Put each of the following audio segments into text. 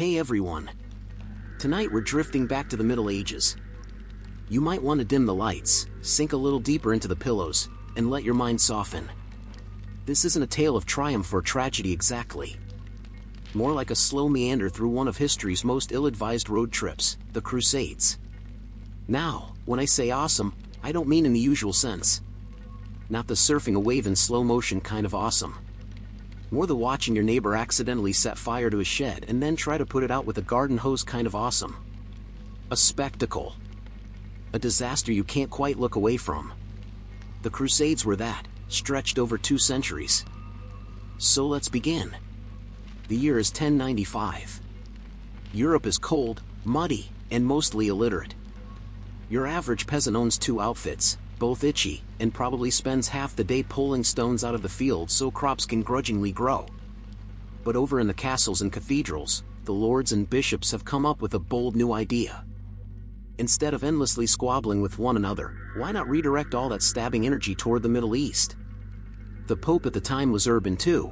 Hey everyone! Tonight we're drifting back to the Middle Ages. You might want to dim the lights, sink a little deeper into the pillows, and let your mind soften. This isn't a tale of triumph or tragedy exactly. More like a slow meander through one of history's most ill-advised road trips, the Crusades. Now, when I say awesome, I don't mean in the usual sense. Not the surfing a wave in slow motion kind of awesome. More the watching your neighbor accidentally set fire to his shed and then try to put it out with a garden hose kind of awesome. A spectacle. A disaster you can't quite look away from. The Crusades were that, stretched over 2 centuries. So let's begin. The year is 1095. Europe is cold, muddy, and mostly illiterate. Your average peasant owns 2 outfits, both itchy, and probably spends half the day pulling stones out of the field so crops can grudgingly grow. But over in the castles and cathedrals, the lords and bishops have come up with a bold new idea. Instead of endlessly squabbling with one another, why not redirect all that stabbing energy toward the Middle East? The Pope at the time was Urban II.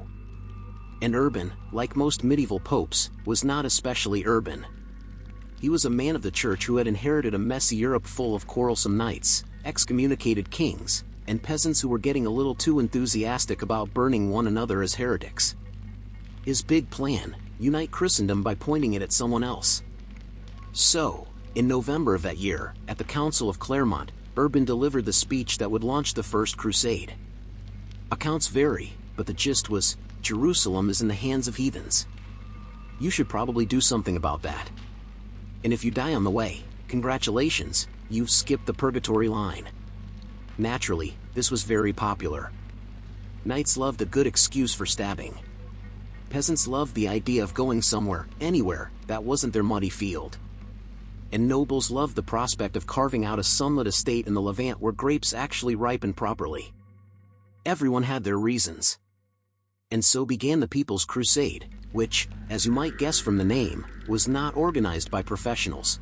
And Urban, like most medieval popes, was not especially urban. He was a man of the church who had inherited a messy Europe full of quarrelsome knights, excommunicated kings, and peasants who were getting a little too enthusiastic about burning one another as heretics. His big plan: unite Christendom by pointing it at someone else. So, in November of that year, at the Council of Clermont, Urban delivered the speech that would launch the First Crusade. Accounts vary, but the gist was, Jerusalem is in the hands of heathens. You should probably do something about that. And if you die on the way, congratulations, you've skipped the purgatory line. Naturally, this was very popular. Knights loved a good excuse for stabbing. Peasants loved the idea of going somewhere, anywhere, that wasn't their muddy field. And nobles loved the prospect of carving out a sunlit estate in the Levant where grapes actually ripen properly. Everyone had their reasons. And so began the People's Crusade, which, as you might guess from the name, was not organized by professionals.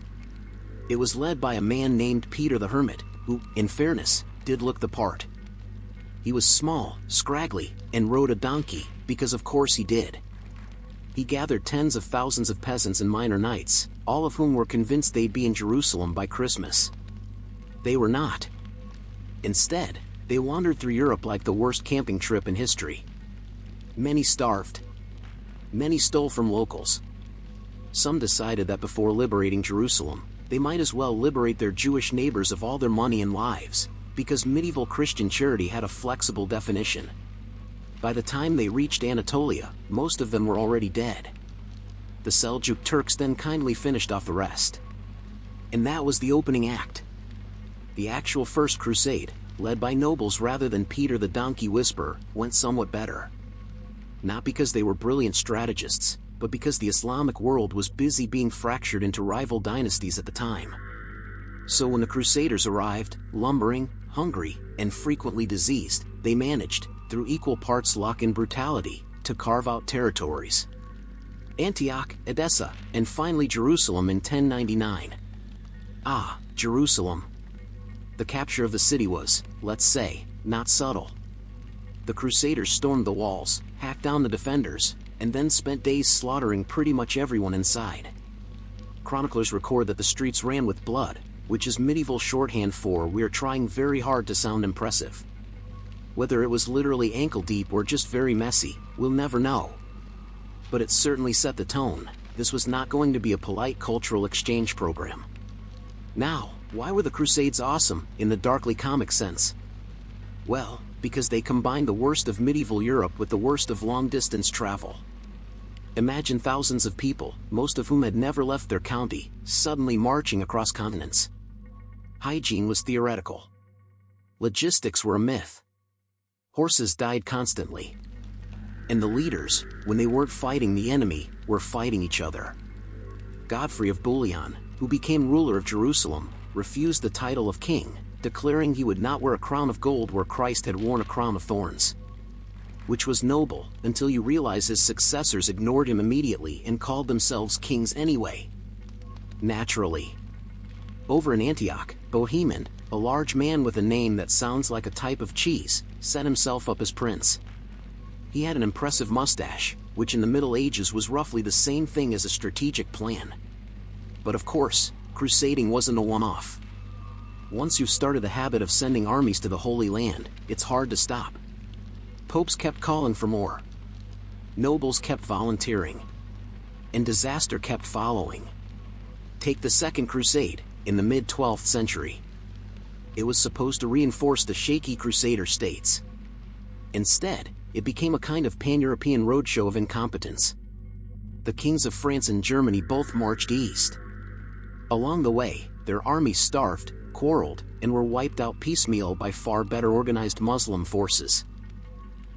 It was led by a man named Peter the Hermit, who, in fairness, did look the part. He was small, scraggly, and rode a donkey, because of course he did. He gathered tens of thousands of peasants and minor knights, all of whom were convinced they'd be in Jerusalem by Christmas. They were not. Instead, they wandered through Europe like the worst camping trip in history. Many starved. Many stole from locals. Some decided that before liberating Jerusalem, they might as well liberate their Jewish neighbors of all their money and lives, because medieval Christian charity had a flexible definition. By the time they reached Anatolia, most of them were already dead. The Seljuk Turks then kindly finished off the rest. And that was the opening act. The actual First Crusade, led by nobles rather than Peter the Donkey Whisperer, went somewhat better. Not because they were brilliant strategists, but because the Islamic world was busy being fractured into rival dynasties at the time. So when the Crusaders arrived, lumbering, hungry, and frequently diseased, they managed, through equal parts luck and brutality, to carve out territories. Antioch, Edessa, and finally Jerusalem in 1099. Ah, Jerusalem. The capture of the city was, let's say, not subtle. The Crusaders stormed the walls, hacked down the defenders, and then spent days slaughtering pretty much everyone inside. Chroniclers record that the streets ran with blood, which is medieval shorthand for "we're trying very hard to sound impressive." Whether it was literally ankle-deep or just very messy, we'll never know. But it certainly set the tone. This was not going to be a polite cultural exchange program. Now, why were the Crusades awesome, in the darkly comic sense? Well, because they combined the worst of medieval Europe with the worst of long-distance travel. Imagine thousands of people, most of whom had never left their county, suddenly marching across continents. Hygiene was theoretical. Logistics were a myth. Horses died constantly. And the leaders, when they weren't fighting the enemy, were fighting each other. Godfrey of Bouillon, who became ruler of Jerusalem, refused the title of king, declaring he would not wear a crown of gold where Christ had worn a crown of thorns. Which was noble, until you realize his successors ignored him immediately and called themselves kings anyway. Naturally. Over in Antioch, Bohemond, a large man with a name that sounds like a type of cheese, set himself up as prince. He had an impressive mustache, which in the Middle Ages was roughly the same thing as a strategic plan. But of course, crusading wasn't a one-off. Once you've started the habit of sending armies to the Holy Land, it's hard to stop. Popes kept calling for more. Nobles kept volunteering. And disaster kept following. Take the Second Crusade, in the mid-12th century. It was supposed to reinforce the shaky Crusader states. Instead, it became a kind of pan-European roadshow of incompetence. The kings of France and Germany both marched east. Along the way, their armies starved, quarreled, and were wiped out piecemeal by far better organized Muslim forces.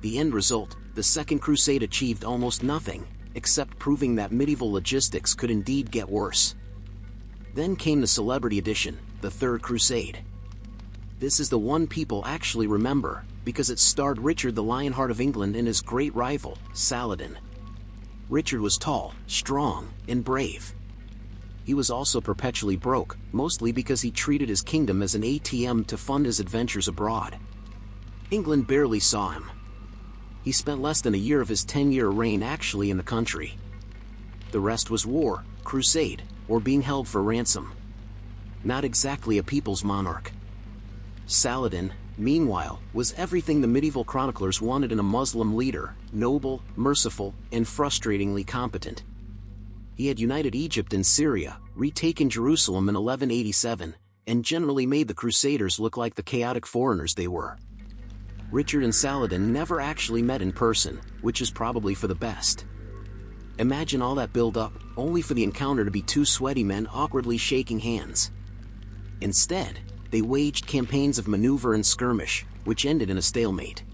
The end result, the Second Crusade achieved almost nothing, except proving that medieval logistics could indeed get worse. Then came the celebrity edition, the Third Crusade. This is the one people actually remember, because it starred Richard the Lionheart of England and his great rival, Saladin. Richard was tall, strong, and brave. He was also perpetually broke, mostly because he treated his kingdom as an ATM to fund his adventures abroad. England barely saw him. He spent less than a year of his 10-year reign actually in the country. The rest was war, crusade, or being held for ransom. Not exactly a people's monarch. Saladin, meanwhile, was everything the medieval chroniclers wanted in a Muslim leader: noble, merciful, and frustratingly competent. He had united Egypt and Syria, retaken Jerusalem in 1187, and generally made the Crusaders look like the chaotic foreigners they were. Richard and Saladin never actually met in person, which is probably for the best. Imagine all that build-up, only for the encounter to be two sweaty men awkwardly shaking hands. Instead, they waged campaigns of maneuver and skirmish, which ended in a stalemate.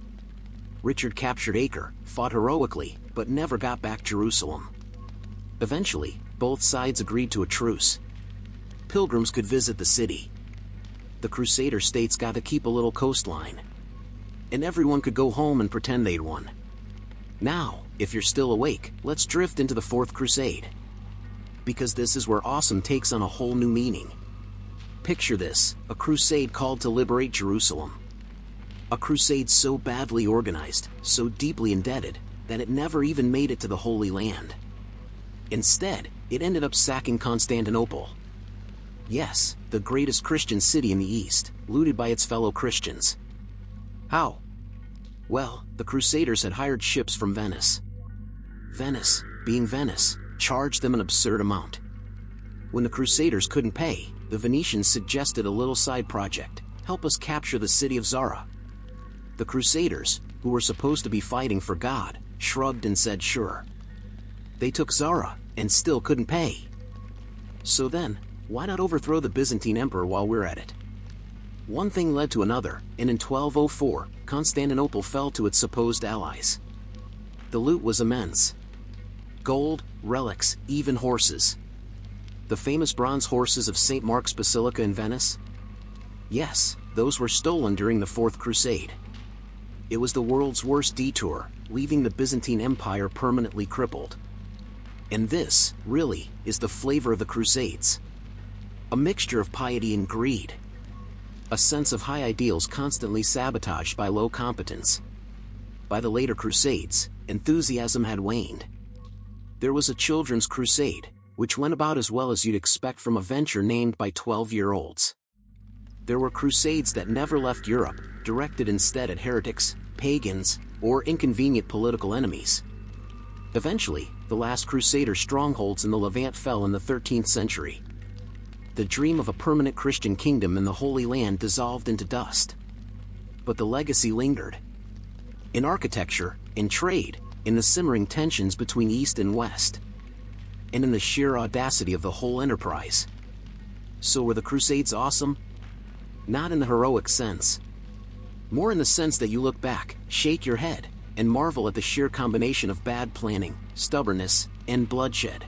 Richard captured Acre, fought heroically, but never got back Jerusalem. Eventually, both sides agreed to a truce. Pilgrims could visit the city. The Crusader states got to keep a little coastline. And everyone could go home and pretend they'd won. Now, if you're still awake, let's drift into the Fourth Crusade. Because this is where awesome takes on a whole new meaning. Picture this, a crusade called to liberate Jerusalem. A crusade so badly organized, so deeply indebted, that it never even made it to the Holy Land. Instead, it ended up sacking Constantinople. Yes, the greatest Christian city in the East, looted by its fellow Christians. How? Well, the Crusaders had hired ships from Venice. Venice, being Venice, charged them an absurd amount. When the Crusaders couldn't pay, the Venetians suggested a little side project: help us capture the city of Zara. The Crusaders, who were supposed to be fighting for God, shrugged and said sure. They took Zara, and still couldn't pay. So then, why not overthrow the Byzantine emperor while we're at it? One thing led to another, and in 1204, Constantinople fell to its supposed allies. The loot was immense. Gold, relics, even horses. The famous bronze horses of St. Mark's Basilica in Venice? Yes, those were stolen during the Fourth Crusade. It was the world's worst detour, leaving the Byzantine Empire permanently crippled. And this, really, is the flavor of the Crusades. A mixture of piety and greed. A sense of high ideals constantly sabotaged by low competence. By the later Crusades, enthusiasm had waned. There was a children's crusade, which went about as well as you'd expect from a venture named by 12-year-olds. There were crusades that never left Europe, directed instead at heretics, pagans, or inconvenient political enemies. Eventually, the last Crusader strongholds in the Levant fell in the 13th century. The dream of a permanent Christian kingdom in the Holy Land dissolved into dust. But the legacy lingered. In architecture, in trade, in the simmering tensions between East and West, and in the sheer audacity of the whole enterprise. So were the Crusades awesome? Not in the heroic sense. More in the sense that you look back, shake your head, and marvel at the sheer combination of bad planning, stubbornness, and bloodshed.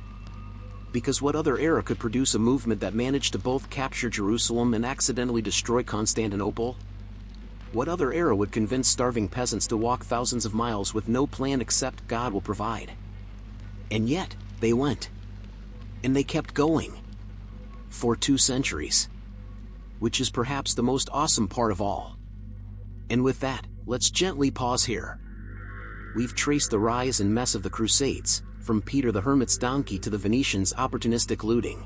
Because what other era could produce a movement that managed to both capture Jerusalem and accidentally destroy Constantinople? What other era would convince starving peasants to walk thousands of miles with no plan except God will provide? And yet, they went. And they kept going. For 2 centuries. Which is perhaps the most awesome part of all. And with that, let's gently pause here. we've traced the rise and mess of the Crusades, from Peter the Hermit's donkey to the Venetians' opportunistic looting.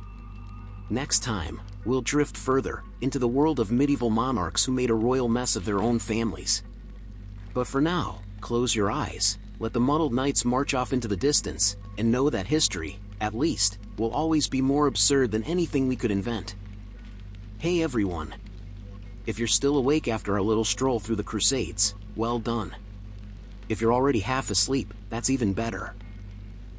Next time, we'll drift further into the world of medieval monarchs who made a royal mess of their own families. But for now, close your eyes, let the muddled knights march off into the distance, and know that history, at least, will always be more absurd than anything we could invent. Hey everyone! If you're still awake after our little stroll through the Crusades, well done. If you're already half asleep, that's even better.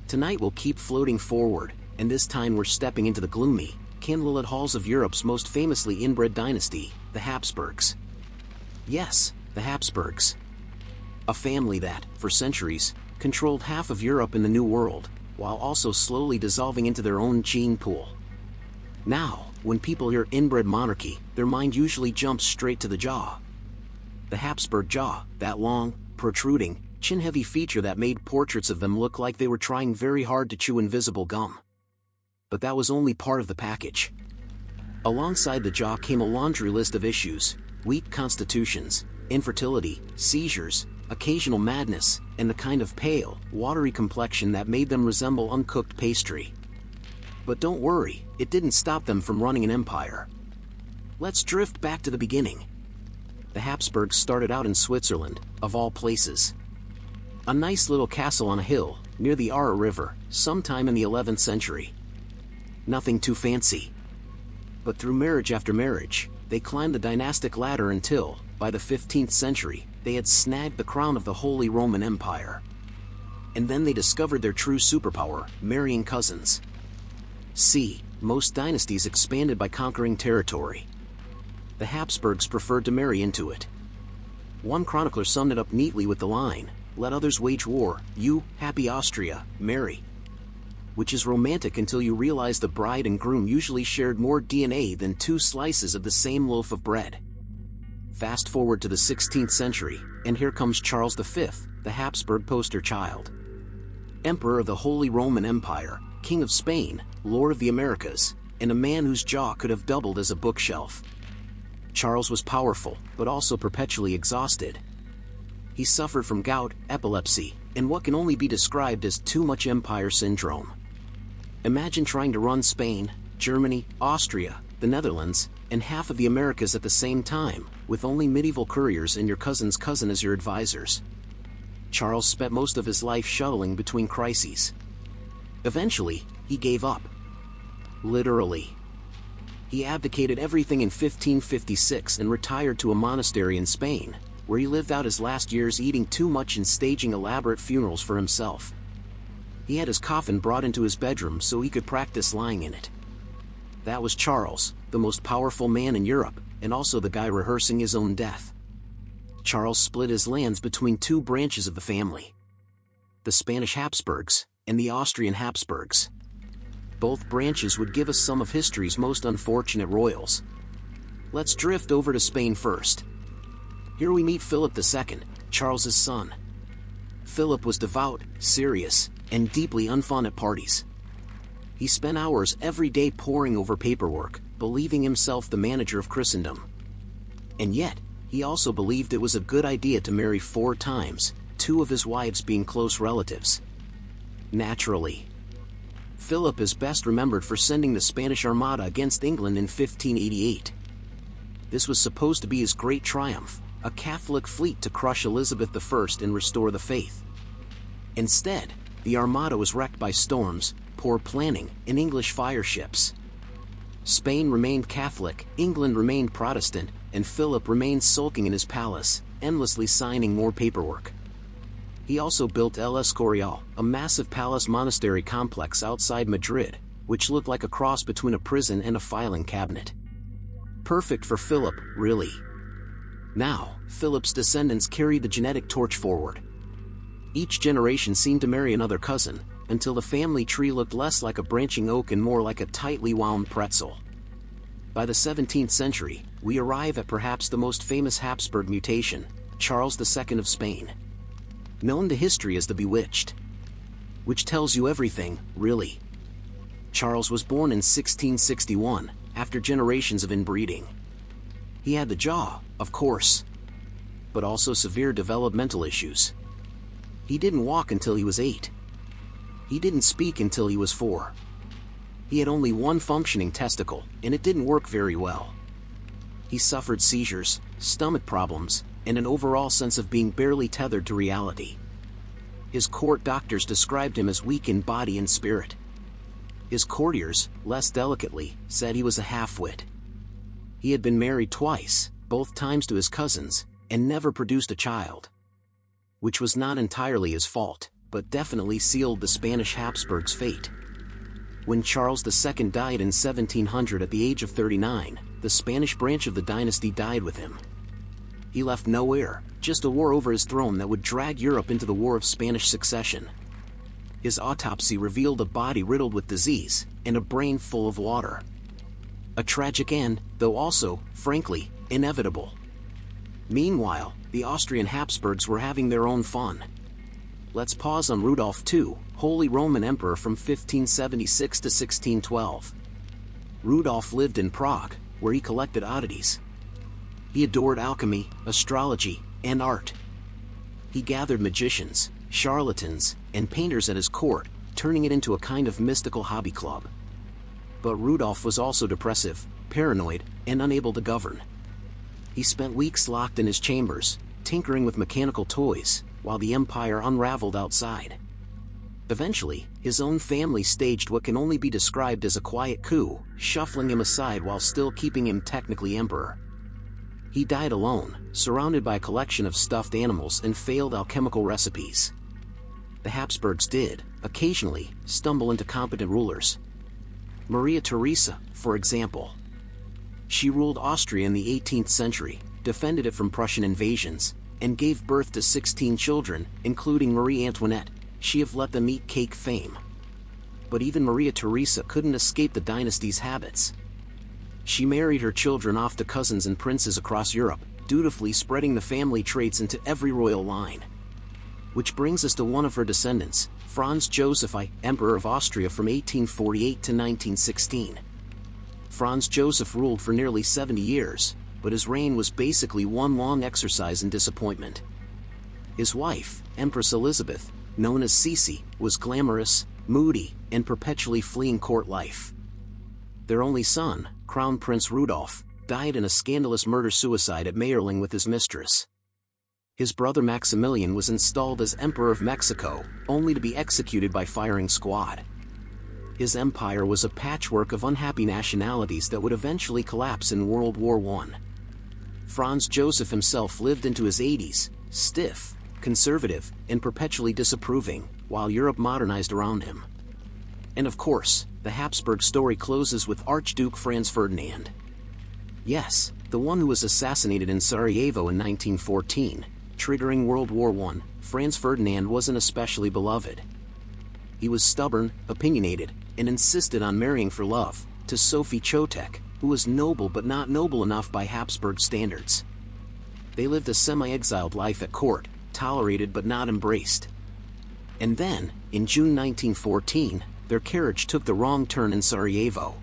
Tonight we'll keep floating forward, and this time we're stepping into the gloomy, candlelit halls of Europe's most famously inbred dynasty, the Habsburgs. Yes, the Habsburgs. A family that, for centuries, controlled half of Europe in the New World, while also slowly dissolving into their own gene pool. Now, when people hear inbred monarchy, their mind usually jumps straight to the jaw. The Habsburg jaw, that long, protruding, chin-heavy feature that made portraits of them look like they were trying very hard to chew invisible gum. But that was only part of the package. Alongside the jaw came a laundry list of issues: weak constitutions, infertility, seizures, occasional madness, and the kind of pale, watery complexion that made them resemble uncooked pastry. But don't worry, it didn't stop them from running an empire. Let's drift back to the beginning. The Habsburgs started out in Switzerland, of all places. A nice little castle on a hill, near the Aare River, sometime in the 11th century. Nothing too fancy. But through marriage after marriage, they climbed the dynastic ladder until, by the 15th century, they had snagged the crown of the Holy Roman Empire. And then they discovered their true superpower, marrying cousins. See, most dynasties expanded by conquering territory. The Habsburgs preferred to marry into it. One chronicler summed it up neatly with the line, "Let others wage war, you, happy Austria, marry." Which is romantic until you realize the bride and groom usually shared more DNA than two slices of the same loaf of bread. Fast forward to the 16th century, and here comes Charles V, the Habsburg poster child. Emperor of the Holy Roman Empire, King of Spain, Lord of the Americas, and a man whose jaw could have doubled as a bookshelf. Charles was powerful, but also perpetually exhausted. He suffered from gout, epilepsy, and what can only be described as too much empire syndrome. Imagine trying to run Spain, Germany, Austria, the Netherlands, and half of the Americas at the same time, with only medieval couriers and your cousin's cousin as your advisors. Charles spent most of his life shuttling between crises. Eventually, he gave up. Literally. He abdicated everything in 1556 and retired to a monastery in Spain, where he lived out his last years eating too much and staging elaborate funerals for himself. He had his coffin brought into his bedroom so he could practice lying in it. That was Charles, the most powerful man in Europe, and also the guy rehearsing his own death. Charles split his lands between two branches of the family: the Spanish Habsburgs and the Austrian Habsburgs. Both branches would give us some of history's most unfortunate royals. Let's drift over to Spain first. Here we meet Philip II, Charles's son. Philip was devout, serious, and deeply unfun at parties. He spent hours every day poring over paperwork, believing himself the manager of Christendom. And yet, he also believed it was a good idea to marry 4 times, 2 of his wives being close relatives. Naturally. Philip is best remembered for sending the Spanish Armada against England in 1588. This was supposed to be his great triumph, a Catholic fleet to crush Elizabeth I and restore the faith. Instead, the Armada was wrecked by storms, poor planning, and English fire ships. Spain remained Catholic, England remained Protestant, and Philip remained sulking in his palace, endlessly signing more paperwork. He also built El Escorial, a massive palace monastery complex outside Madrid, which looked like a cross between a prison and a filing cabinet. Perfect for Philip, really. Now, Philip's descendants carried the genetic torch forward. Each generation seemed to marry another cousin, until the family tree looked less like a branching oak and more like a tightly wound pretzel. By the 17th century, we arrive at perhaps the most famous Habsburg mutation, Charles II of Spain. Known to history as the Bewitched. Which tells you everything, really. Charles was born in 1661, after generations of inbreeding. He had the jaw, of course, but also severe developmental issues. He didn't walk until he was 8. He didn't speak until he was 4. He had only one functioning testicle, and it didn't work very well. He suffered seizures, stomach problems, and an overall sense of being barely tethered to reality. His court doctors described him as weak in body and spirit. His courtiers, less delicately, said he was a half-wit. He had been married twice, both times to his cousins, and never produced a child. Which was not entirely his fault, but definitely sealed the Spanish Habsburgs' fate. When Charles II died in 1700 at the age of 39, the Spanish branch of the dynasty died with him. He left no heir, just a war over his throne that would drag Europe into the War of Spanish Succession. His autopsy revealed a body riddled with disease, and a brain full of water. A tragic end, though also, frankly, inevitable. Meanwhile, the Austrian Habsburgs were having their own fun. Let's pause on Rudolph II, Holy Roman Emperor from 1576 to 1612. Rudolph lived in Prague, where he collected oddities. He adored alchemy, astrology, and art. He gathered magicians, charlatans, and painters at his court, turning it into a kind of mystical hobby club. But Rudolph was also depressive, paranoid, and unable to govern. He spent weeks locked in his chambers, tinkering with mechanical toys, while the empire unraveled outside. Eventually, his own family staged what can only be described as a quiet coup, shuffling him aside while still keeping him technically emperor. He died alone, surrounded by a collection of stuffed animals and failed alchemical recipes. The Habsburgs did, occasionally, stumble into competent rulers. Maria Theresa, for example. She ruled Austria in the 18th century, defended it from Prussian invasions, and gave birth to 16 children, including Marie Antoinette, she of let them eat cake fame. But even Maria Theresa couldn't escape the dynasty's habits. She married her children off to cousins and princes across Europe, dutifully spreading the family traits into every royal line. Which brings us to one of her descendants, Franz Joseph I, Emperor of Austria from 1848 to 1916. Franz Joseph ruled for nearly 70 years, but his reign was basically one long exercise in disappointment. His wife, Empress Elizabeth, known as Sisi, was glamorous, moody, and perpetually fleeing court life. Their only son, Crown Prince Rudolph, died in a scandalous murder-suicide at Mayerling with his mistress. His brother Maximilian was installed as Emperor of Mexico, only to be executed by firing squad. His empire was a patchwork of unhappy nationalities that would eventually collapse in World War I. Franz Joseph himself lived into his 80s, stiff, conservative, and perpetually disapproving, while Europe modernized around him. And of course, the Habsburg story closes with Archduke Franz Ferdinand. Yes, the one who was assassinated in Sarajevo in 1914, triggering World War I. Franz Ferdinand wasn't especially beloved. He was stubborn, opinionated, and insisted on marrying for love, to Sophie Chotek, who was noble but not noble enough by Habsburg standards. They lived a semi-exiled life at court, tolerated but not embraced. And then, in June 1914, their carriage took the wrong turn in Sarajevo.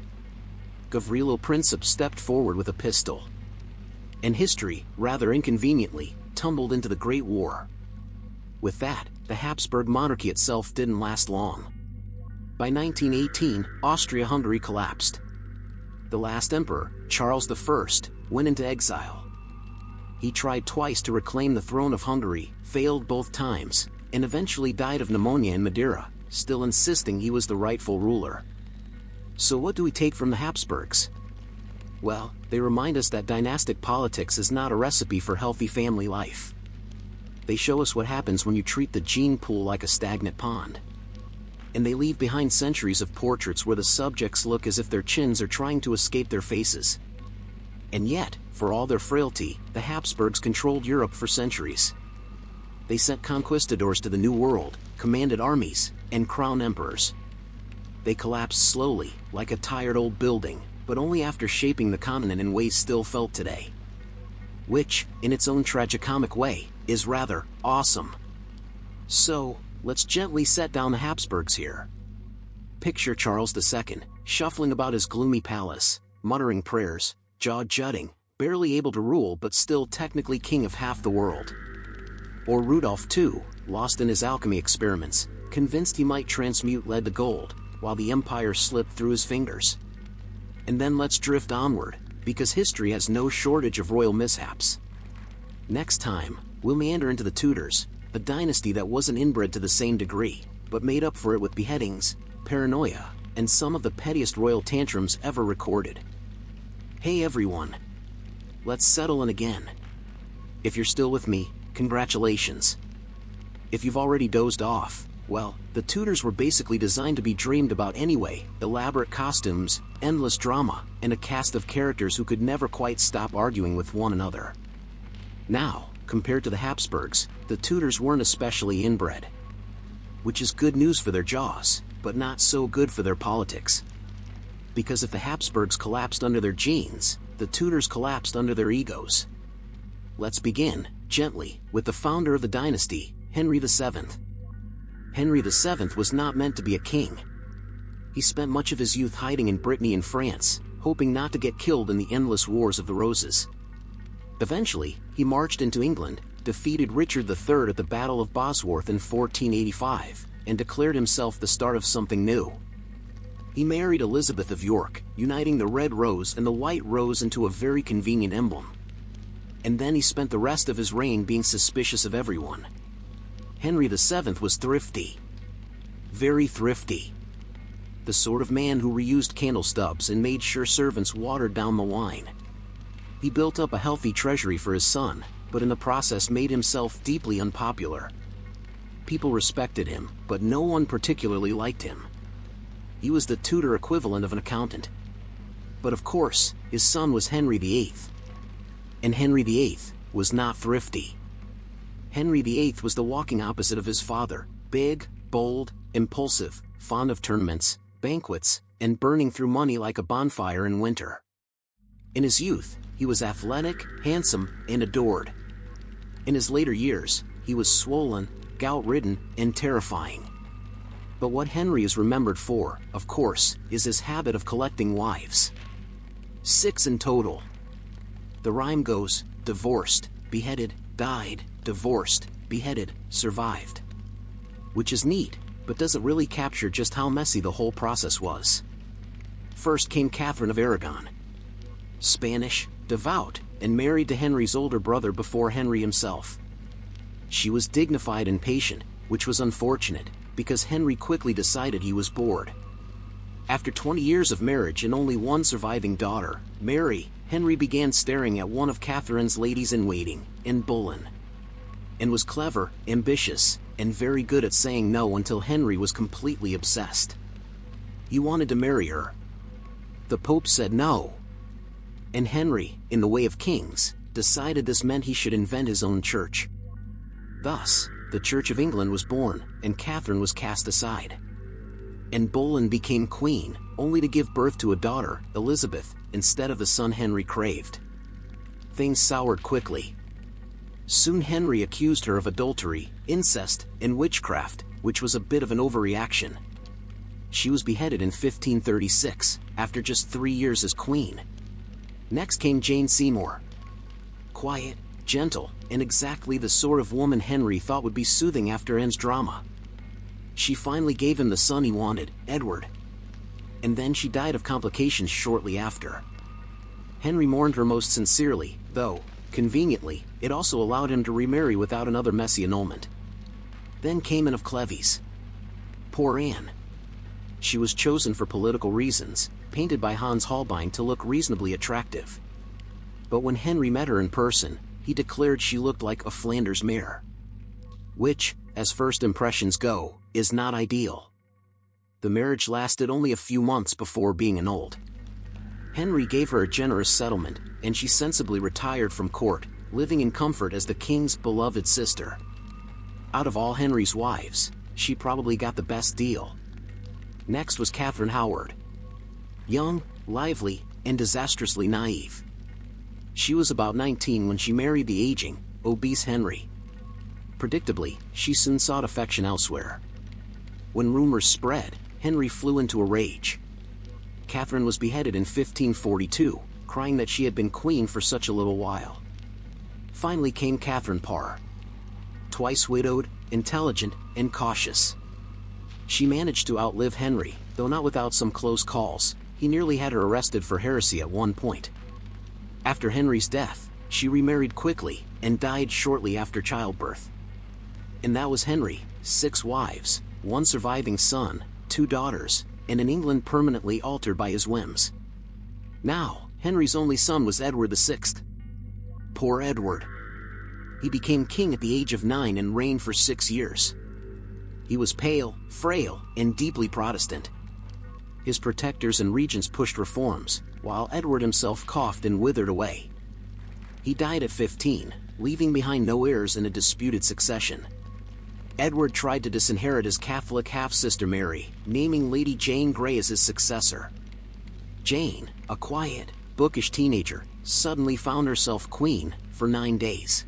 Gavrilo Princip stepped forward with a pistol. And history, rather inconveniently, tumbled into the Great War. With that, the Habsburg monarchy itself didn't last long. By 1918, Austria-Hungary collapsed. The last emperor, Charles I, went into exile. He tried twice to reclaim the throne of Hungary, failed both times, and eventually died of pneumonia in Madeira, still insisting he was the rightful ruler. So what do we take from the Habsburgs? Well, they remind us that dynastic politics is not a recipe for healthy family life. They show us what happens when you treat the gene pool like a stagnant pond. And they leave behind centuries of portraits where the subjects look as if their chins are trying to escape their faces. And yet, for all their frailty, the Habsburgs controlled Europe for centuries. They sent conquistadors to the New World, commanded armies, and crowned emperors. They collapsed slowly, like a tired old building, but only after shaping the continent in ways still felt today. Which, in its own tragicomic way, is rather awesome. So, let's gently set down the Habsburgs here. Picture Charles II, shuffling about his gloomy palace, muttering prayers, jaw jutting, barely able to rule but still technically king of half the world. Or Rudolph II, lost in his alchemy experiments, convinced he might transmute lead to gold, while the empire slipped through his fingers. And then let's drift onward, because history has no shortage of royal mishaps. Next time, we'll meander into the Tudors, a dynasty that wasn't inbred to the same degree, but made up for it with beheadings, paranoia, and some of the pettiest royal tantrums ever recorded. Hey everyone! Let's settle in again. If you're still with me, congratulations. If you've already dozed off, well, the Tudors were basically designed to be dreamed about anyway: elaborate costumes, endless drama, and a cast of characters who could never quite stop arguing with one another. Now, compared to the Habsburgs, the Tudors weren't especially inbred. Which is good news for their jaws, but not so good for their politics. Because if the Habsburgs collapsed under their genes, the Tudors collapsed under their egos. Let's begin, gently, with the founder of the dynasty, Henry VII. Henry VII was not meant to be a king. He spent much of his youth hiding in Brittany and France, hoping not to get killed in the endless Wars of the Roses. Eventually, he marched into England, defeated Richard III at the Battle of Bosworth in 1485, and declared himself the start of something new. He married Elizabeth of York, uniting the red rose and the white rose into a very convenient emblem. And then he spent the rest of his reign being suspicious of everyone. Henry VII was thrifty. Very thrifty. The sort of man who reused candle stubs and made sure servants watered down the wine. He built up a healthy treasury for his son, but in the process made himself deeply unpopular. People respected him, but no one particularly liked him. He was the Tudor equivalent of an accountant. But of course, his son was Henry VIII. And Henry VIII was not thrifty. Henry VIII was the walking opposite of his father: big, bold, impulsive, fond of tournaments, banquets, and burning through money like a bonfire in winter. In his youth, he was athletic, handsome, and adored. In his later years, he was swollen, gout-ridden, and terrifying. But what Henry is remembered for, of course, is his habit of collecting wives. 6 in total. The rhyme goes: divorced, beheaded, died, divorced, beheaded, survived. Which is neat, but doesn't really capture just how messy the whole process was. First came Catherine of Aragon. Spanish, devout, and married to Henry's older brother before Henry himself. She was dignified and patient, which was unfortunate, because Henry quickly decided he was bored. After 20 years of marriage and only one surviving daughter, Mary, Henry began staring at one of Catherine's ladies-in-waiting, Anne Boleyn. Anne was clever, ambitious, and very good at saying no until Henry was completely obsessed. He wanted to marry her. The Pope said no. And Henry, in the way of kings, decided this meant he should invent his own church. Thus, the Church of England was born, and Catherine was cast aside. Anne Boleyn became queen, only to give birth to a daughter, Elizabeth, instead of the son Henry craved. Things soured quickly. Soon Henry accused her of adultery, incest, and witchcraft, which was a bit of an overreaction. She was beheaded in 1536, after just 3 years as queen. Next came Jane Seymour. Quiet, gentle, and exactly the sort of woman Henry thought would be soothing after Anne's drama. She finally gave him the son he wanted, Edward. And then she died of complications shortly after. Henry mourned her most sincerely, though, conveniently, it also allowed him to remarry without another messy annulment. Then came Anne of Cleves. Poor Anne. She was chosen for political reasons, painted by Hans Holbein to look reasonably attractive. But when Henry met her in person, he declared she looked like a Flanders mare. Which, as first impressions go, is not ideal. The marriage lasted only a few months before being annulled. Henry gave her a generous settlement, and she sensibly retired from court, living in comfort as the king's beloved sister. Out of all Henry's wives, she probably got the best deal. Next was Catherine Howard. Young, lively, and disastrously naive. She was about 19 when she married the aging, obese Henry. Predictably, she soon sought affection elsewhere. When rumors spread, Henry flew into a rage. Catherine was beheaded in 1542, crying that she had been queen for such a little while. Finally came Catherine Parr. twice widowed, intelligent, and cautious. She managed to outlive Henry, though not without some close calls. He nearly had her arrested for heresy at one point. After Henry's death, she remarried quickly, and died shortly after childbirth. And that was Henry: 6 wives, 1 surviving son, 2 daughters, and an England permanently altered by his whims. Now, Henry's only son was Edward VI. Poor Edward. He became king at the age of 9 and reigned for 6 years. He was pale, frail, and deeply Protestant. His protectors and regents pushed reforms, while Edward himself coughed and withered away. He died at 15, leaving behind no heirs in a disputed succession. Edward tried to disinherit his Catholic half-sister Mary, naming Lady Jane Grey as his successor. Jane, a quiet, bookish teenager, suddenly found herself queen for 9 days.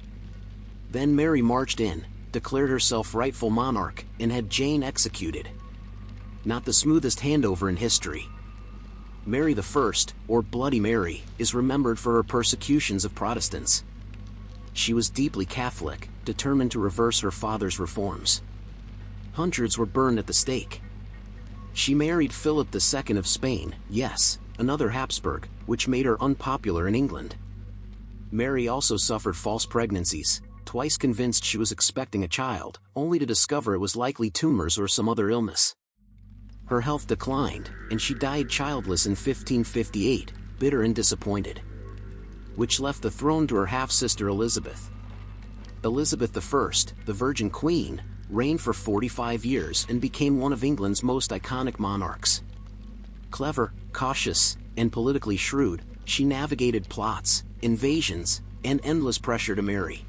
Then Mary marched in, declared herself rightful monarch, and had Jane executed. Not the smoothest handover in history. Mary I, or Bloody Mary, is remembered for her persecutions of Protestants. She was deeply Catholic, determined to reverse her father's reforms. Hundreds were burned at the stake. She married Philip II of Spain, yes, another Habsburg, which made her unpopular in England. Mary also suffered false pregnancies, twice convinced she was expecting a child, only to discover it was likely tumors or some other illness. Her health declined, and she died childless in 1558, bitter and disappointed. Which left the throne to her half-sister Elizabeth. Elizabeth I, the Virgin Queen, reigned for 45 years and became one of England's most iconic monarchs. Clever, cautious, and politically shrewd, she navigated plots, invasions, and endless pressure to marry.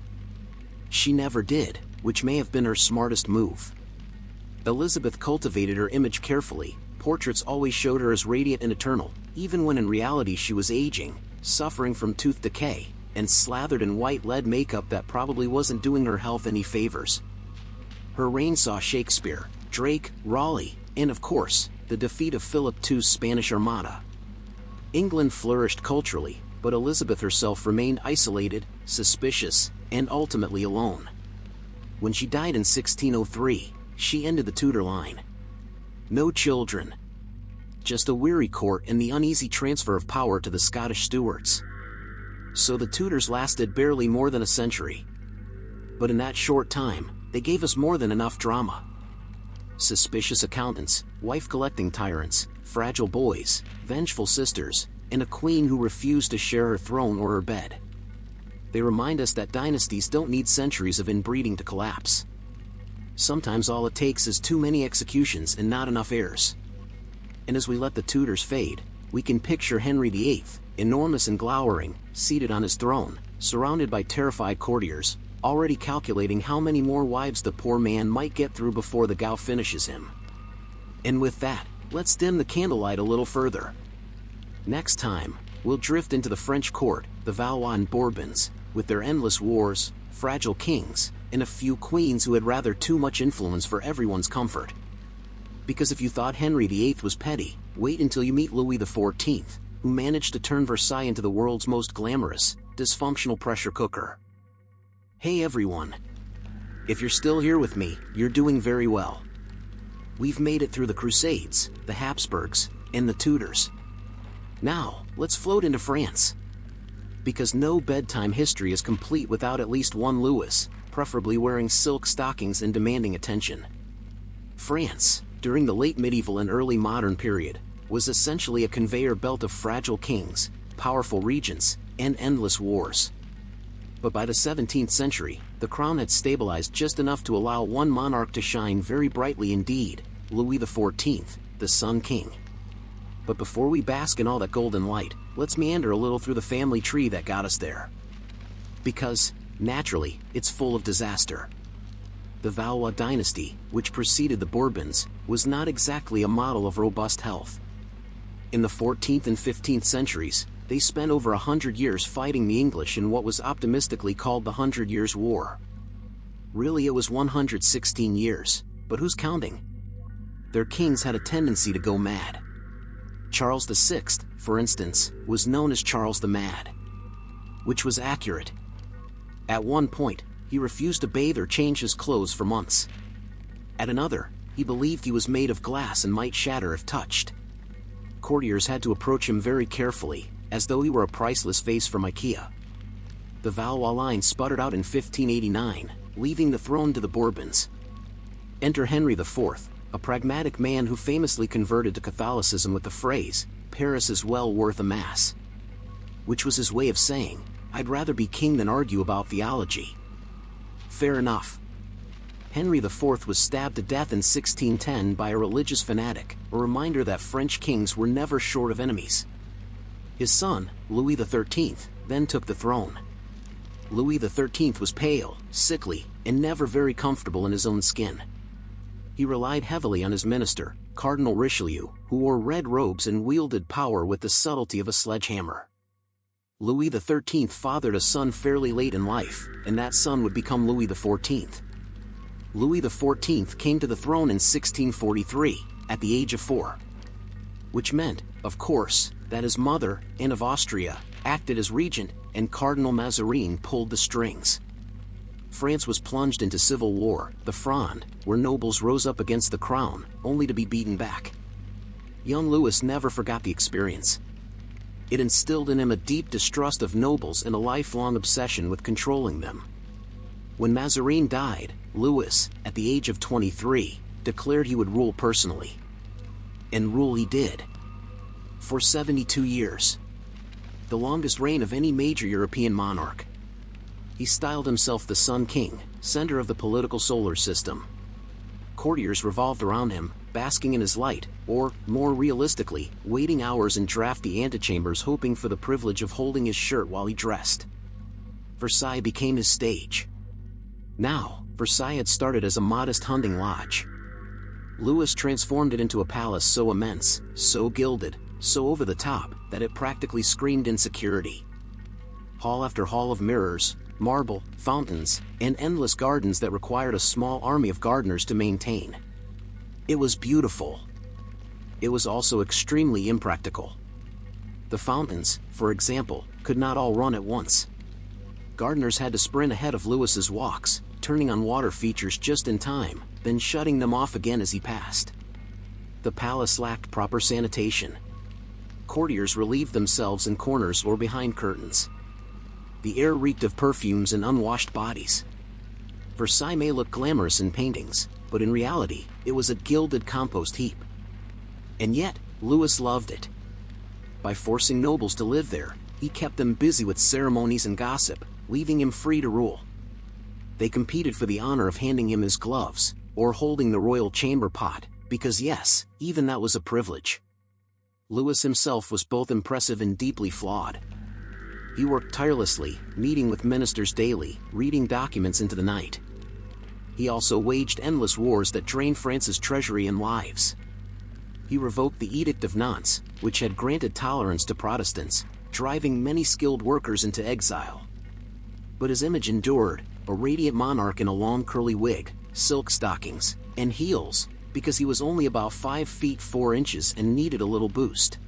She never did, which may have been her smartest move. Elizabeth cultivated her image carefully. Portraits always showed her as radiant and eternal, even when in reality she was aging, suffering from tooth decay, and slathered in white lead makeup that probably wasn't doing her health any favors. Her reign saw Shakespeare, Drake, Raleigh, and of course, the defeat of Philip II's Spanish Armada. England flourished culturally, but Elizabeth herself remained isolated, suspicious, and ultimately alone. When she died in 1603, she ended the Tudor line. No children. Just a weary court and the uneasy transfer of power to the Scottish Stuarts. So the Tudors lasted barely more than a century. But in that short time, they gave us more than enough drama. Suspicious accountants, wife-collecting tyrants, fragile boys, vengeful sisters, and a queen who refused to share her throne or her bed. They remind us that dynasties don't need centuries of inbreeding to collapse. Sometimes all it takes is too many executions and not enough heirs. And as we let the Tudors fade, we can picture Henry VIII, enormous and glowering, seated on his throne, surrounded by terrified courtiers, already calculating how many more wives the poor man might get through before the gout finishes him. And with that, let's dim the candlelight a little further. Next time, we'll drift into the French court, the Valois and Bourbons, with their endless wars, fragile kings, and a few queens who had rather too much influence for everyone's comfort. Because if you thought Henry VIII was petty, wait until you meet Louis XIV, who managed to turn Versailles into the world's most glamorous, dysfunctional pressure cooker. Hey everyone! If you're still here with me, you're doing very well. We've made it through the Crusades, the Habsburgs, and the Tudors. Now, let's float into France. Because no bedtime history is complete without at least one Louis, preferably wearing silk stockings and demanding attention. France, during the late medieval and early modern period, was essentially a conveyor belt of fragile kings, powerful regents, and endless wars. But by the 17th century, the crown had stabilized just enough to allow one monarch to shine very brightly indeed, Louis XIV, the Sun King. But before we bask in all that golden light, let's meander a little through the family tree that got us there. Because, naturally, it's full of disaster. The Valois dynasty, which preceded the Bourbons, was not exactly a model of robust health. In the 14th and 15th centuries, they spent over 100 years fighting the English in what was optimistically called the 100 Years' War. Really it was 116 years, but who's counting? Their kings had a tendency to go mad. Charles VI, for instance, was known as Charles the Mad. Which was accurate. At one point, he refused to bathe or change his clothes for months. At another, he believed he was made of glass and might shatter if touched. Courtiers had to approach him very carefully, as though he were a priceless vase from IKEA. The Valois line sputtered out in 1589, leaving the throne to the Bourbons. Enter Henry IV, a pragmatic man who famously converted to Catholicism with the phrase, "Paris is well worth a mass," which was his way of saying, "I'd rather be king than argue about theology." Fair enough. Henry IV was stabbed to death in 1610 by a religious fanatic, a reminder that French kings were never short of enemies. His son, Louis XIII, then took the throne. Louis XIII was pale, sickly, and never very comfortable in his own skin. He relied heavily on his minister, Cardinal Richelieu, who wore red robes and wielded power with the subtlety of a sledgehammer. Louis XIII fathered a son fairly late in life, and that son would become Louis XIV. Louis XIV came to the throne in 1643, at the age of 4. Which meant, of course, that his mother, Anne of Austria, acted as regent, and Cardinal Mazarin pulled the strings. France was plunged into civil war, the Fronde, where nobles rose up against the crown, only to be beaten back. Young Louis never forgot the experience. It instilled in him a deep distrust of nobles and a lifelong obsession with controlling them. When Mazarin died, Louis, at the age of 23, declared he would rule personally. And rule he did. For 72 years. The longest reign of any major European monarch. He styled himself the Sun King, center of the political solar system. Courtiers revolved around him, basking in his light, or, more realistically, waiting hours in drafty antechambers hoping for the privilege of holding his shirt while he dressed. Versailles became his stage. Now, Versailles had started as a modest hunting lodge. Louis transformed it into a palace so immense, so gilded, so over the top, that it practically screamed insecurity. Hall after hall of mirrors, marble, fountains, and endless gardens that required a small army of gardeners to maintain. It was beautiful. It was also extremely impractical. The fountains, for example, could not all run at once. Gardeners had to sprint ahead of Louis's walks, turning on water features just in time, then shutting them off again as he passed. The palace lacked proper sanitation. Courtiers relieved themselves in corners or behind curtains. The air reeked of perfumes and unwashed bodies. Versailles may look glamorous in paintings, but in reality, it was a gilded compost heap. And yet, Louis loved it. By forcing nobles to live there, he kept them busy with ceremonies and gossip, leaving him free to rule. They competed for the honor of handing him his gloves, or holding the royal chamber pot, because yes, even that was a privilege. Louis himself was both impressive and deeply flawed. He worked tirelessly, meeting with ministers daily, reading documents into the night. He also waged endless wars that drained France's treasury and lives. He revoked the Edict of Nantes, which had granted tolerance to Protestants, driving many skilled workers into exile. But his image endured, a radiant monarch in a long curly wig, silk stockings, and heels, because he was only about 5 feet 4 inches and needed a little boost.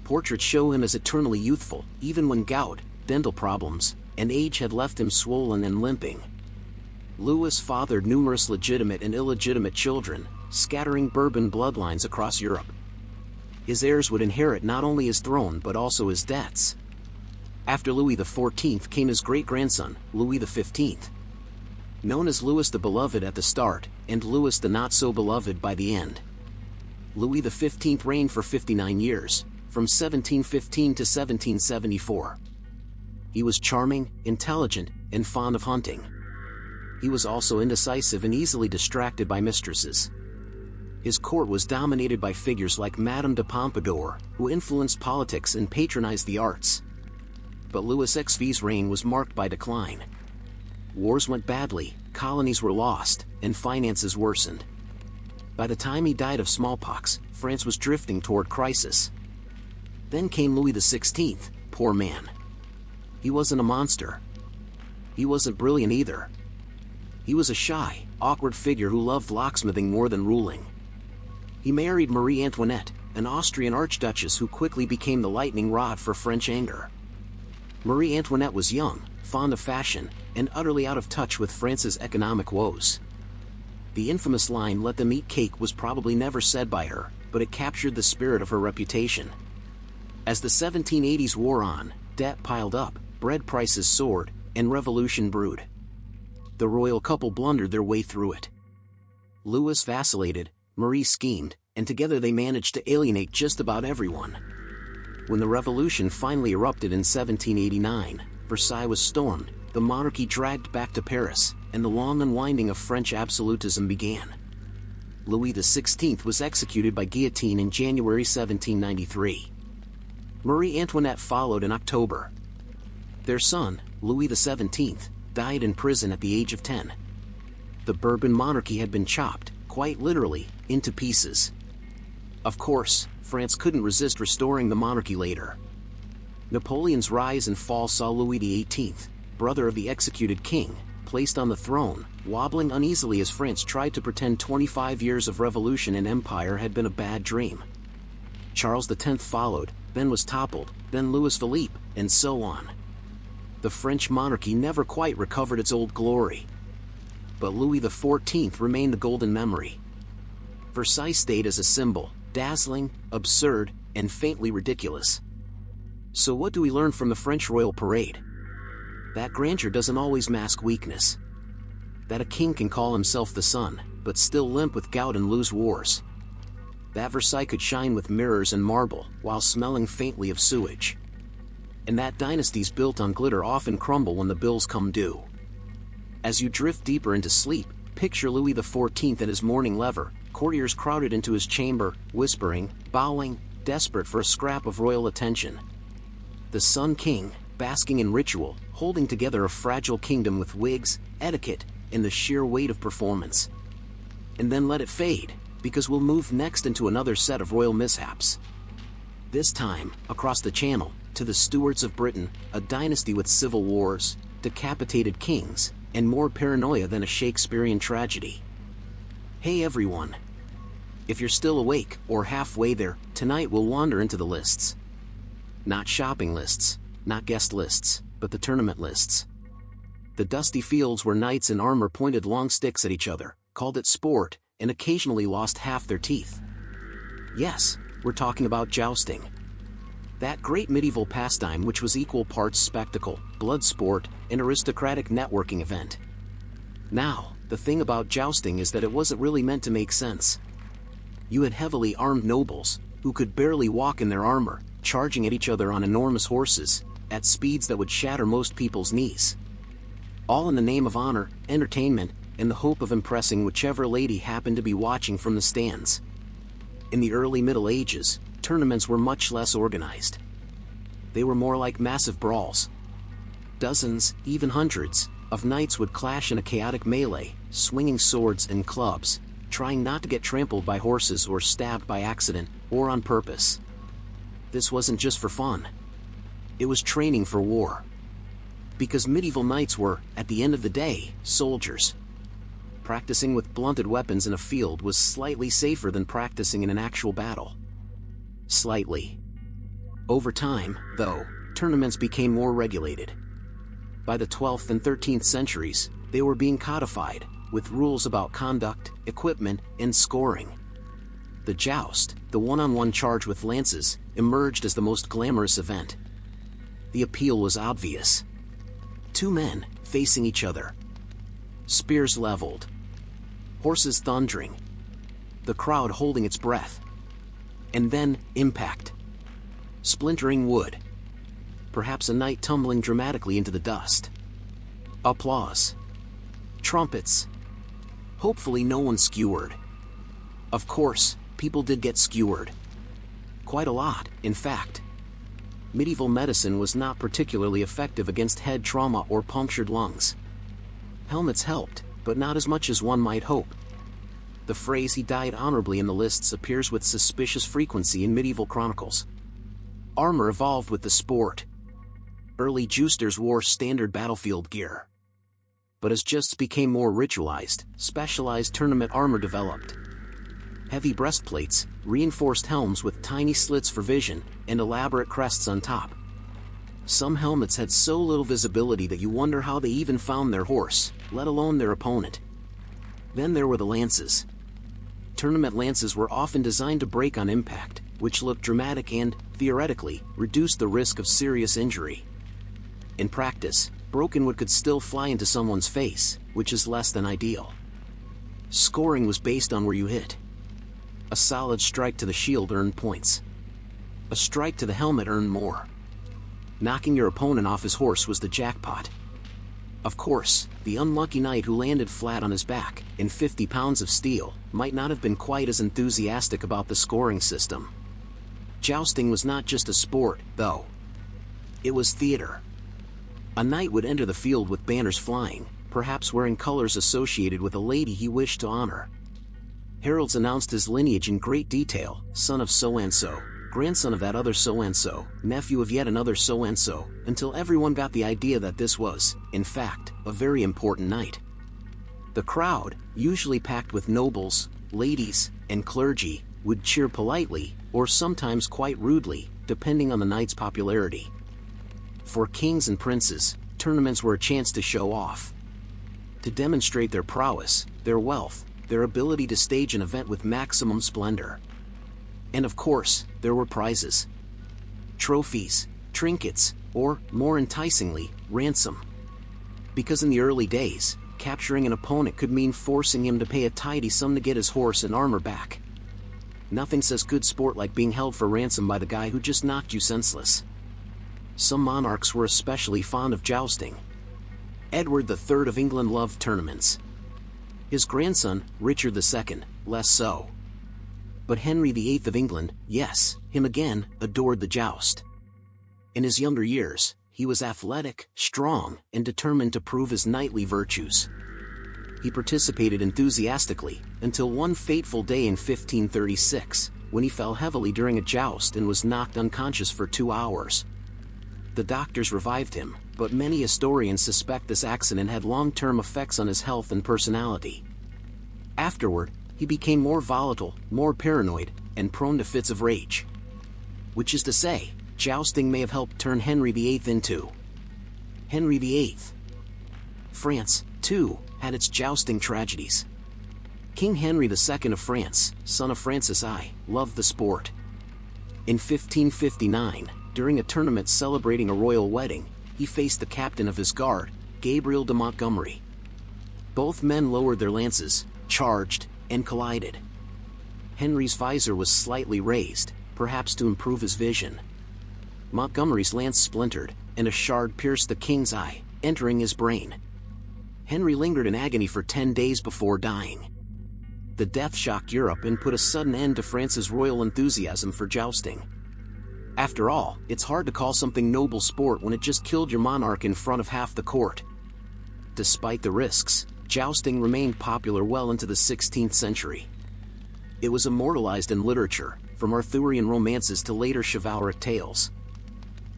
Portraits show him as eternally youthful, even when gout, dental problems, and age had left him swollen and limping. Louis fathered numerous legitimate and illegitimate children, scattering Bourbon bloodlines across Europe. His heirs would inherit not only his throne but also his debts. After Louis XIV came his great-grandson, Louis XV. Known as Louis the Beloved at the start, and Louis the Not-So-Beloved by the end. Louis XV reigned for 59 years, from 1715 to 1774. He was charming, intelligent, and fond of hunting. He was also indecisive and easily distracted by mistresses. His court was dominated by figures like Madame de Pompadour, who influenced politics and patronized the arts. But Louis XV's reign was marked by decline. Wars went badly, colonies were lost, and finances worsened. By the time he died of smallpox, France was drifting toward crisis. Then came Louis XVI, poor man. He wasn't a monster. He wasn't brilliant either. He was a shy, awkward figure who loved locksmithing more than ruling. He married Marie Antoinette, an Austrian archduchess who quickly became the lightning rod for French anger. Marie Antoinette was young, fond of fashion, and utterly out of touch with France's economic woes. The infamous line "let them eat cake" was probably never said by her, but it captured the spirit of her reputation. As the 1780s wore on, debt piled up, bread prices soared, and revolution brewed. The royal couple blundered their way through it. Louis vacillated, Marie schemed, and together they managed to alienate just about everyone. When the revolution finally erupted in 1789, Versailles was stormed, the monarchy dragged back to Paris, and the long unwinding of French absolutism began. Louis XVI was executed by guillotine in January 1793. Marie Antoinette followed in October. Their son, Louis XVII, died in prison at the age of 10. The Bourbon monarchy had been chopped, quite literally, into pieces. Of course, France couldn't resist restoring the monarchy later. Napoleon's rise and fall saw Louis XVIII, brother of the executed king, placed on the throne, wobbling uneasily as France tried to pretend 25 years of revolution and empire had been a bad dream. Charles X followed, then was toppled, then Louis Philippe, and so on. The French monarchy never quite recovered its old glory. But Louis XIV remained the golden memory. Versailles stayed as a symbol, dazzling, absurd, and faintly ridiculous. So what do we learn from the French royal parade? That grandeur doesn't always mask weakness. That a king can call himself the sun, but still limp with gout and lose wars. That Versailles could shine with mirrors and marble, while smelling faintly of sewage. And that dynasties built on glitter often crumble when the bills come due. As you drift deeper into sleep, picture Louis XIV at his morning lever, courtiers crowded into his chamber, whispering, bowing, desperate for a scrap of royal attention. The Sun King, basking in ritual, holding together a fragile kingdom with wigs, etiquette, and the sheer weight of performance. And then let it fade, because we'll move next into another set of royal mishaps. This time, across the channel, to the Stuarts of Britain, a dynasty with civil wars, decapitated kings, and more paranoia than a Shakespearean tragedy. Hey everyone! If you're still awake, or halfway there, tonight we'll wander into the lists. Not shopping lists, not guest lists, but the tournament lists. The dusty fields where knights in armor pointed long sticks at each other, called it sport, and occasionally lost half their teeth. Yes, we're talking about jousting. That great medieval pastime which was equal parts spectacle, blood sport, and aristocratic networking event. Now, the thing about jousting is that it wasn't really meant to make sense. You had heavily armed nobles, who could barely walk in their armor, charging at each other on enormous horses, at speeds that would shatter most people's knees. All in the name of honor, entertainment, and the hope of impressing whichever lady happened to be watching from the stands. In the early Middle Ages, tournaments were much less organized. They were more like massive brawls. Dozens, even hundreds, of knights would clash in a chaotic melee, swinging swords and clubs, trying not to get trampled by horses or stabbed by accident, or on purpose. This wasn't just for fun. It was training for war. Because medieval knights were, at the end of the day, soldiers. Practicing with blunted weapons in a field was slightly safer than practicing in an actual battle. Slightly. Over time, though, tournaments became more regulated. By the 12th and 13th centuries, they were being codified, with rules about conduct, equipment, and scoring. The joust, the one-on-one charge with lances, emerged as the most glamorous event. The appeal was obvious. Two men, facing each other. Spears leveled. Horses thundering. The crowd holding its breath. And then, impact. Splintering wood. Perhaps a knight tumbling dramatically into the dust. Applause. Trumpets. Hopefully no one skewered. Of course, people did get skewered. Quite a lot, in fact. Medieval medicine was not particularly effective against head trauma or punctured lungs. Helmets helped, but not as much as one might hope. The phrase "he died honorably" in the lists appears with suspicious frequency in medieval chronicles. Armor evolved with the sport. Early jousters wore standard battlefield gear. But as jousts became more ritualized, specialized tournament armor developed. Heavy breastplates, reinforced helms with tiny slits for vision, and elaborate crests on top. Some helmets had so little visibility that you wonder how they even found their horse, let alone their opponent. Then there were the lances. Tournament lances were often designed to break on impact, which looked dramatic and, theoretically, reduced the risk of serious injury. In practice, broken wood could still fly into someone's face, which is less than ideal. Scoring was based on where you hit. A solid strike to the shield earned points. A strike to the helmet earned more. Knocking your opponent off his horse was the jackpot. Of course, the unlucky knight who landed flat on his back, in 50 pounds of steel, might not have been quite as enthusiastic about the scoring system. Jousting was not just a sport, though. It was theater. A knight would enter the field with banners flying, perhaps wearing colors associated with a lady he wished to honor. Heralds announced his lineage in great detail: son of so-and-so, grandson of that other so-and-so, nephew of yet another so-and-so, until everyone got the idea that this was, in fact, a very important night. The crowd, usually packed with nobles, ladies, and clergy, would cheer politely, or sometimes quite rudely, depending on the knight's popularity. For kings and princes, tournaments were a chance to show off. To demonstrate their prowess, their wealth, their ability to stage an event with maximum splendor. And of course, there were prizes. Trophies, trinkets, or, more enticingly, ransom. Because in the early days, capturing an opponent could mean forcing him to pay a tidy sum to get his horse and armor back. Nothing says good sport like being held for ransom by the guy who just knocked you senseless. Some monarchs were especially fond of jousting. Edward III of England loved tournaments. His grandson, Richard II, less so. But Henry VIII of England, yes, him again, adored the joust. In his younger years, he was athletic, strong, and determined to prove his knightly virtues. He participated enthusiastically, until one fateful day in 1536, when he fell heavily during a joust and was knocked unconscious for 2 hours. The doctors revived him, but many historians suspect this accident had long-term effects on his health and personality. Afterward, he became more volatile, more paranoid, and prone to fits of rage. Which is to say, jousting may have helped turn Henry VIII into Henry VIII. France, too, had its jousting tragedies. King Henry II of France, son of Francis I, loved the sport. In 1559, during a tournament celebrating a royal wedding, he faced the captain of his guard, Gabriel de Montgomery. Both men lowered their lances, charged, and collided. Henry's visor was slightly raised, perhaps to improve his vision. Montgomery's lance splintered, and a shard pierced the king's eye, entering his brain. Henry lingered in agony for 10 days before dying. The death shocked Europe and put a sudden end to France's royal enthusiasm for jousting. After all, it's hard to call something noble sport when it just killed your monarch in front of half the court. Despite the risks, jousting remained popular well into the 16th century. It was immortalized in literature, from Arthurian romances to later chivalric tales.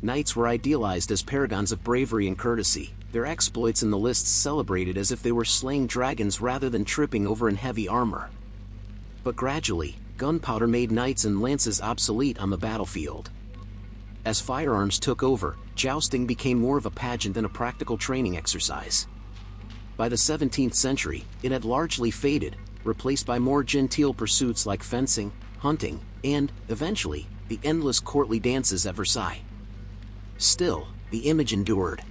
Knights were idealized as paragons of bravery and courtesy, their exploits in the lists celebrated as if they were slaying dragons rather than tripping over in heavy armor. But gradually, gunpowder made knights and lances obsolete on the battlefield. As firearms took over, jousting became more of a pageant than a practical training exercise. By the 17th century, it had largely faded, replaced by more genteel pursuits like fencing, hunting, and, eventually, the endless courtly dances at Versailles. Still, the image endured.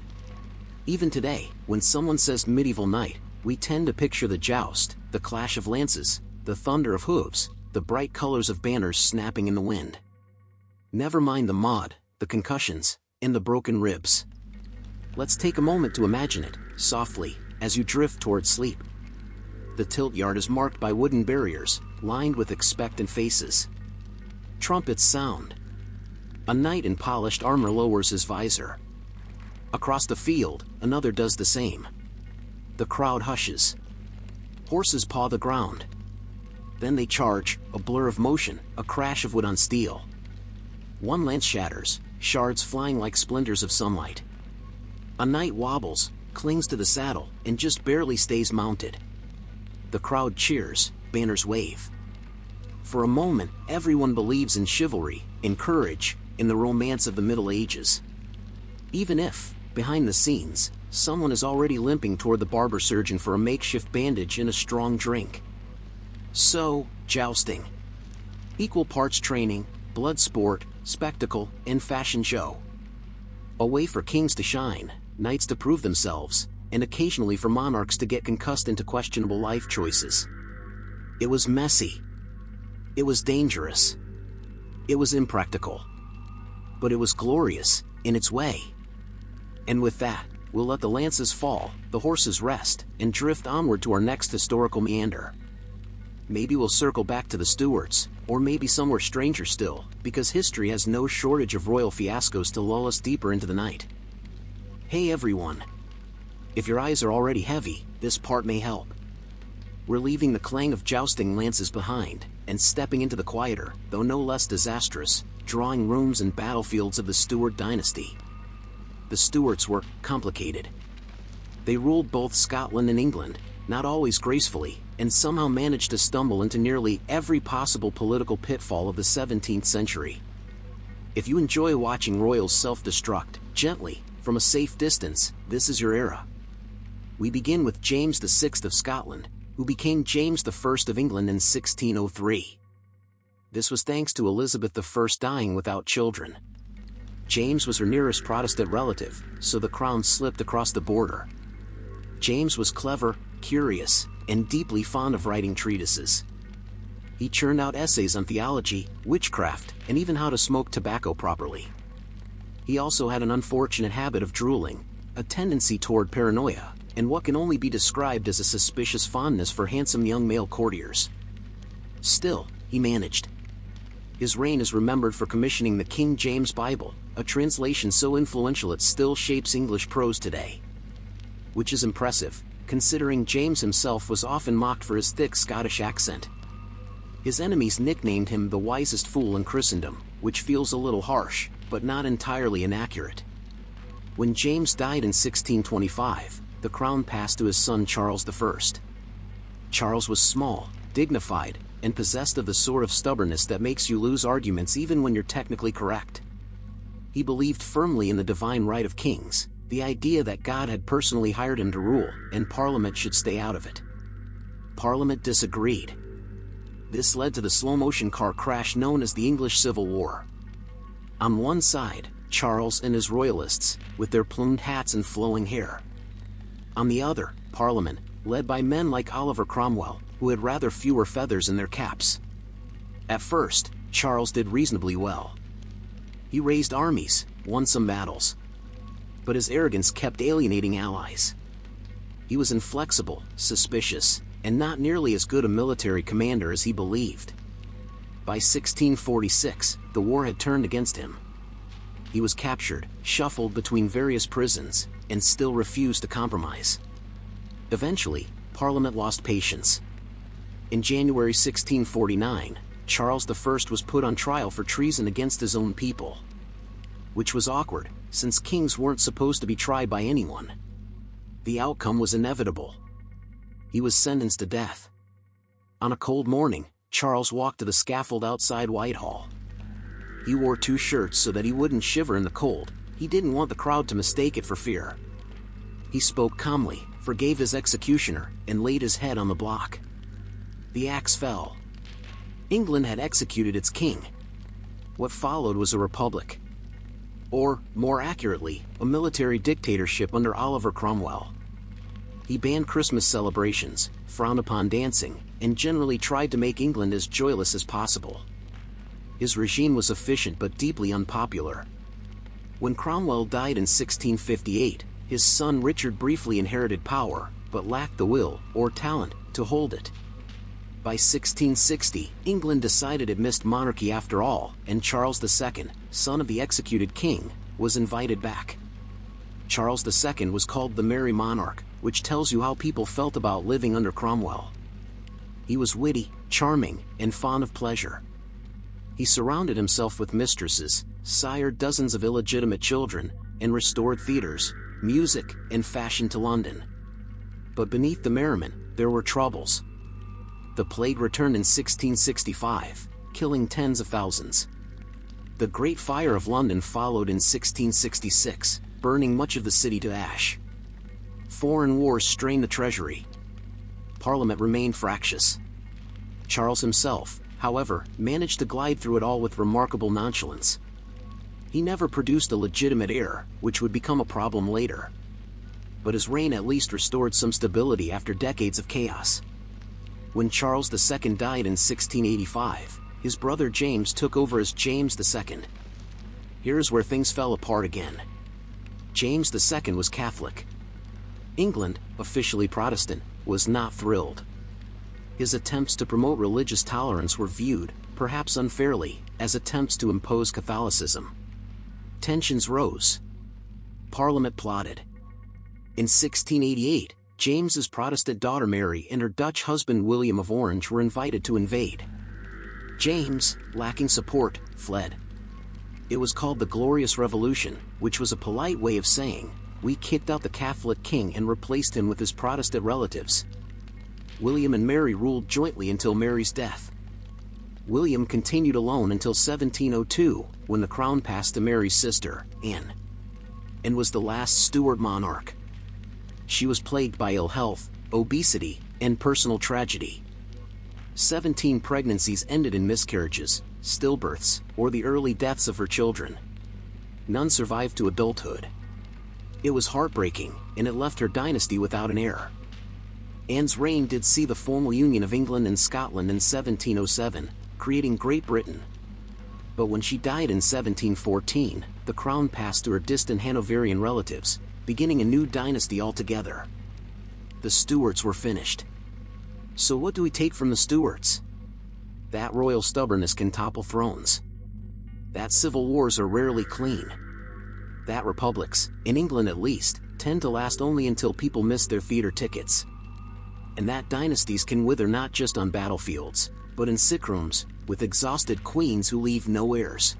Even today, when someone says medieval knight, we tend to picture the joust, the clash of lances, the thunder of hooves, the bright colors of banners snapping in the wind. Never mind the maud, the concussions, and the broken ribs. Let's take a moment to imagine it, softly, as you drift towards sleep. The tilt yard is marked by wooden barriers, lined with expectant faces. Trumpets sound. A knight in polished armor lowers his visor. Across the field, another does the same. The crowd hushes. Horses paw the ground. Then they charge, a blur of motion, a crash of wood on steel. One lance shatters, shards flying like splinters of sunlight. A knight wobbles, clings to the saddle, and just barely stays mounted. The crowd cheers, banners wave. For a moment, everyone believes in chivalry, in courage, in the romance of the Middle Ages. Even if, behind the scenes, someone is already limping toward the barber surgeon for a makeshift bandage and a strong drink. So, jousting. Equal parts training, blood sport, spectacle, and fashion show. A way for kings to shine, knights to prove themselves, and occasionally for monarchs to get concussed into questionable life choices. It was messy. It was dangerous. It was impractical. But it was glorious, in its way. And with that, we'll let the lances fall, the horses rest, and drift onward to our next historical meander. Maybe we'll circle back to the Stuarts, or maybe somewhere stranger still, because history has no shortage of royal fiascos to lull us deeper into the night. Hey everyone! If your eyes are already heavy, this part may help. We're leaving the clang of jousting lances behind, and stepping into the quieter, though no less disastrous, drawing rooms and battlefields of the Stuart dynasty. The Stuarts were complicated. They ruled both Scotland and England, not always gracefully, and somehow managed to stumble into nearly every possible political pitfall of the 17th century. If you enjoy watching royals self-destruct, gently, from a safe distance, this is your era. We begin with James VI of Scotland, who became James I of England in 1603. This was thanks to Elizabeth I dying without children. James was her nearest Protestant relative, so the crown slipped across the border. James was clever, curious, and deeply fond of writing treatises. He churned out essays on theology, witchcraft, and even how to smoke tobacco properly. He also had an unfortunate habit of drooling, a tendency toward paranoia, and what can only be described as a suspicious fondness for handsome young male courtiers. Still, he managed. His reign is remembered for commissioning the King James Bible, a translation so influential it still shapes English prose today. Which is impressive, considering James himself was often mocked for his thick Scottish accent. His enemies nicknamed him the wisest fool in Christendom, which feels a little harsh, but not entirely inaccurate. When James died in 1625, the crown passed to his son Charles I. Charles was small, dignified, and possessed of the sort of stubbornness that makes you lose arguments even when you're technically correct. He believed firmly in the divine right of kings, the idea that God had personally hired him to rule, and Parliament should stay out of it. Parliament disagreed. This led to the slow-motion car crash known as the English Civil War. On one side, Charles and his royalists, with their plumed hats and flowing hair. On the other, Parliament, led by men like Oliver Cromwell, who had rather fewer feathers in their caps. At first, Charles did reasonably well. He raised armies, won some battles. But his arrogance kept alienating allies. He was inflexible, suspicious, and not nearly as good a military commander as he believed. By 1646, the war had turned against him. He was captured, shuffled between various prisons, and still refused to compromise. Eventually, Parliament lost patience. In January 1649, Charles I was put on trial for treason against his own people. Which was awkward, since kings weren't supposed to be tried by anyone. The outcome was inevitable. He was sentenced to death. On a cold morning, Charles walked to the scaffold outside Whitehall. He wore 2 shirts so that he wouldn't shiver in the cold. He didn't want the crowd to mistake it for fear. He spoke calmly, forgave his executioner, and laid his head on the block. The axe fell. England had executed its king. What followed was a republic. Or, more accurately, a military dictatorship under Oliver Cromwell. He banned Christmas celebrations, frowned upon dancing, and generally tried to make England as joyless as possible. His regime was efficient but deeply unpopular. When Cromwell died in 1658, his son Richard briefly inherited power, but lacked the will, or talent, to hold it. By 1660, England decided it missed monarchy after all, and Charles II, son of the executed king, was invited back. Charles II was called the Merry Monarch, which tells you how people felt about living under Cromwell. He was witty, charming, and fond of pleasure. He surrounded himself with mistresses, sired dozens of illegitimate children, and restored theaters, music, and fashion to London. But beneath the merriment, there were troubles. The plague returned in 1665, killing tens of thousands. The Great Fire of London followed in 1666, burning much of the city to ash. Foreign wars strained the treasury. Parliament remained fractious. Charles himself, however, managed to glide through it all with remarkable nonchalance. He never produced a legitimate heir, which would become a problem later. But his reign at least restored some stability after decades of chaos. When Charles II died in 1685, his brother James took over as James II. Here's where things fell apart again. James II was Catholic. England, officially Protestant, was not thrilled. His attempts to promote religious tolerance were viewed, perhaps unfairly, as attempts to impose Catholicism. Tensions rose. Parliament plotted. In 1688, James's Protestant daughter Mary and her Dutch husband William of Orange were invited to invade. James, lacking support, fled. It was called the Glorious Revolution, which was a polite way of saying, we kicked out the Catholic king and replaced him with his Protestant relatives. William and Mary ruled jointly until Mary's death. William continued alone until 1702, when the crown passed to Mary's sister, Anne, and was the last Stuart monarch. She was plagued by ill health, obesity, and personal tragedy. 17 pregnancies ended in miscarriages, stillbirths, or the early deaths of her children. None survived to adulthood. It was heartbreaking, and it left her dynasty without an heir. Anne's reign did see the formal union of England and Scotland in 1707, creating Great Britain. But when she died in 1714, the crown passed to her distant Hanoverian relatives, beginning a new dynasty altogether. The Stuarts were finished. So what do we take from the Stuarts? That royal stubbornness can topple thrones. That civil wars are rarely clean. That republics, in England at least, tend to last only until people miss their theater tickets. And that dynasties can wither not just on battlefields, but in sick rooms, with exhausted queens who leave no heirs.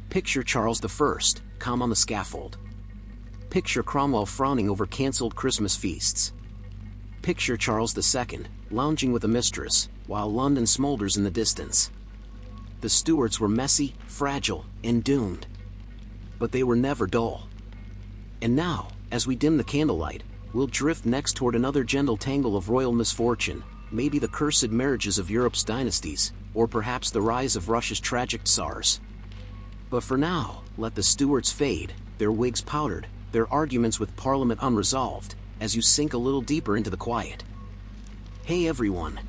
Picture Charles I, calm on the scaffold. Picture Cromwell frowning over cancelled Christmas feasts. Picture Charles II, lounging with a mistress, while London smolders in the distance. The Stuarts were messy, fragile, and doomed. But they were never dull. And now, as we dim the candlelight, we'll drift next toward another gentle tangle of royal misfortune, maybe the cursed marriages of Europe's dynasties, or perhaps the rise of Russia's tragic tsars. But for now, let the Stuarts fade, their wigs powdered, their arguments with Parliament unresolved, as you sink a little deeper into the quiet. Hey everyone!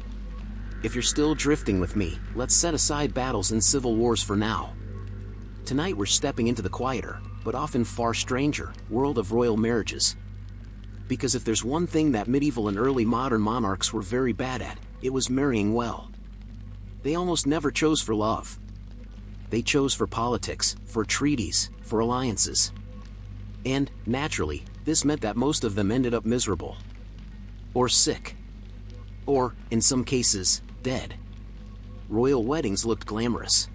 If you're still drifting with me, let's set aside battles and civil wars for now. Tonight we're stepping into the quieter, but often far stranger, world of royal marriages. Because if there's one thing that medieval and early modern monarchs were very bad at, it was marrying well. They almost never chose for love. They chose for politics, for treaties, for alliances. And, naturally, this meant that most of them ended up miserable. Or sick. Or, in some cases, dead. Royal weddings looked glamorous.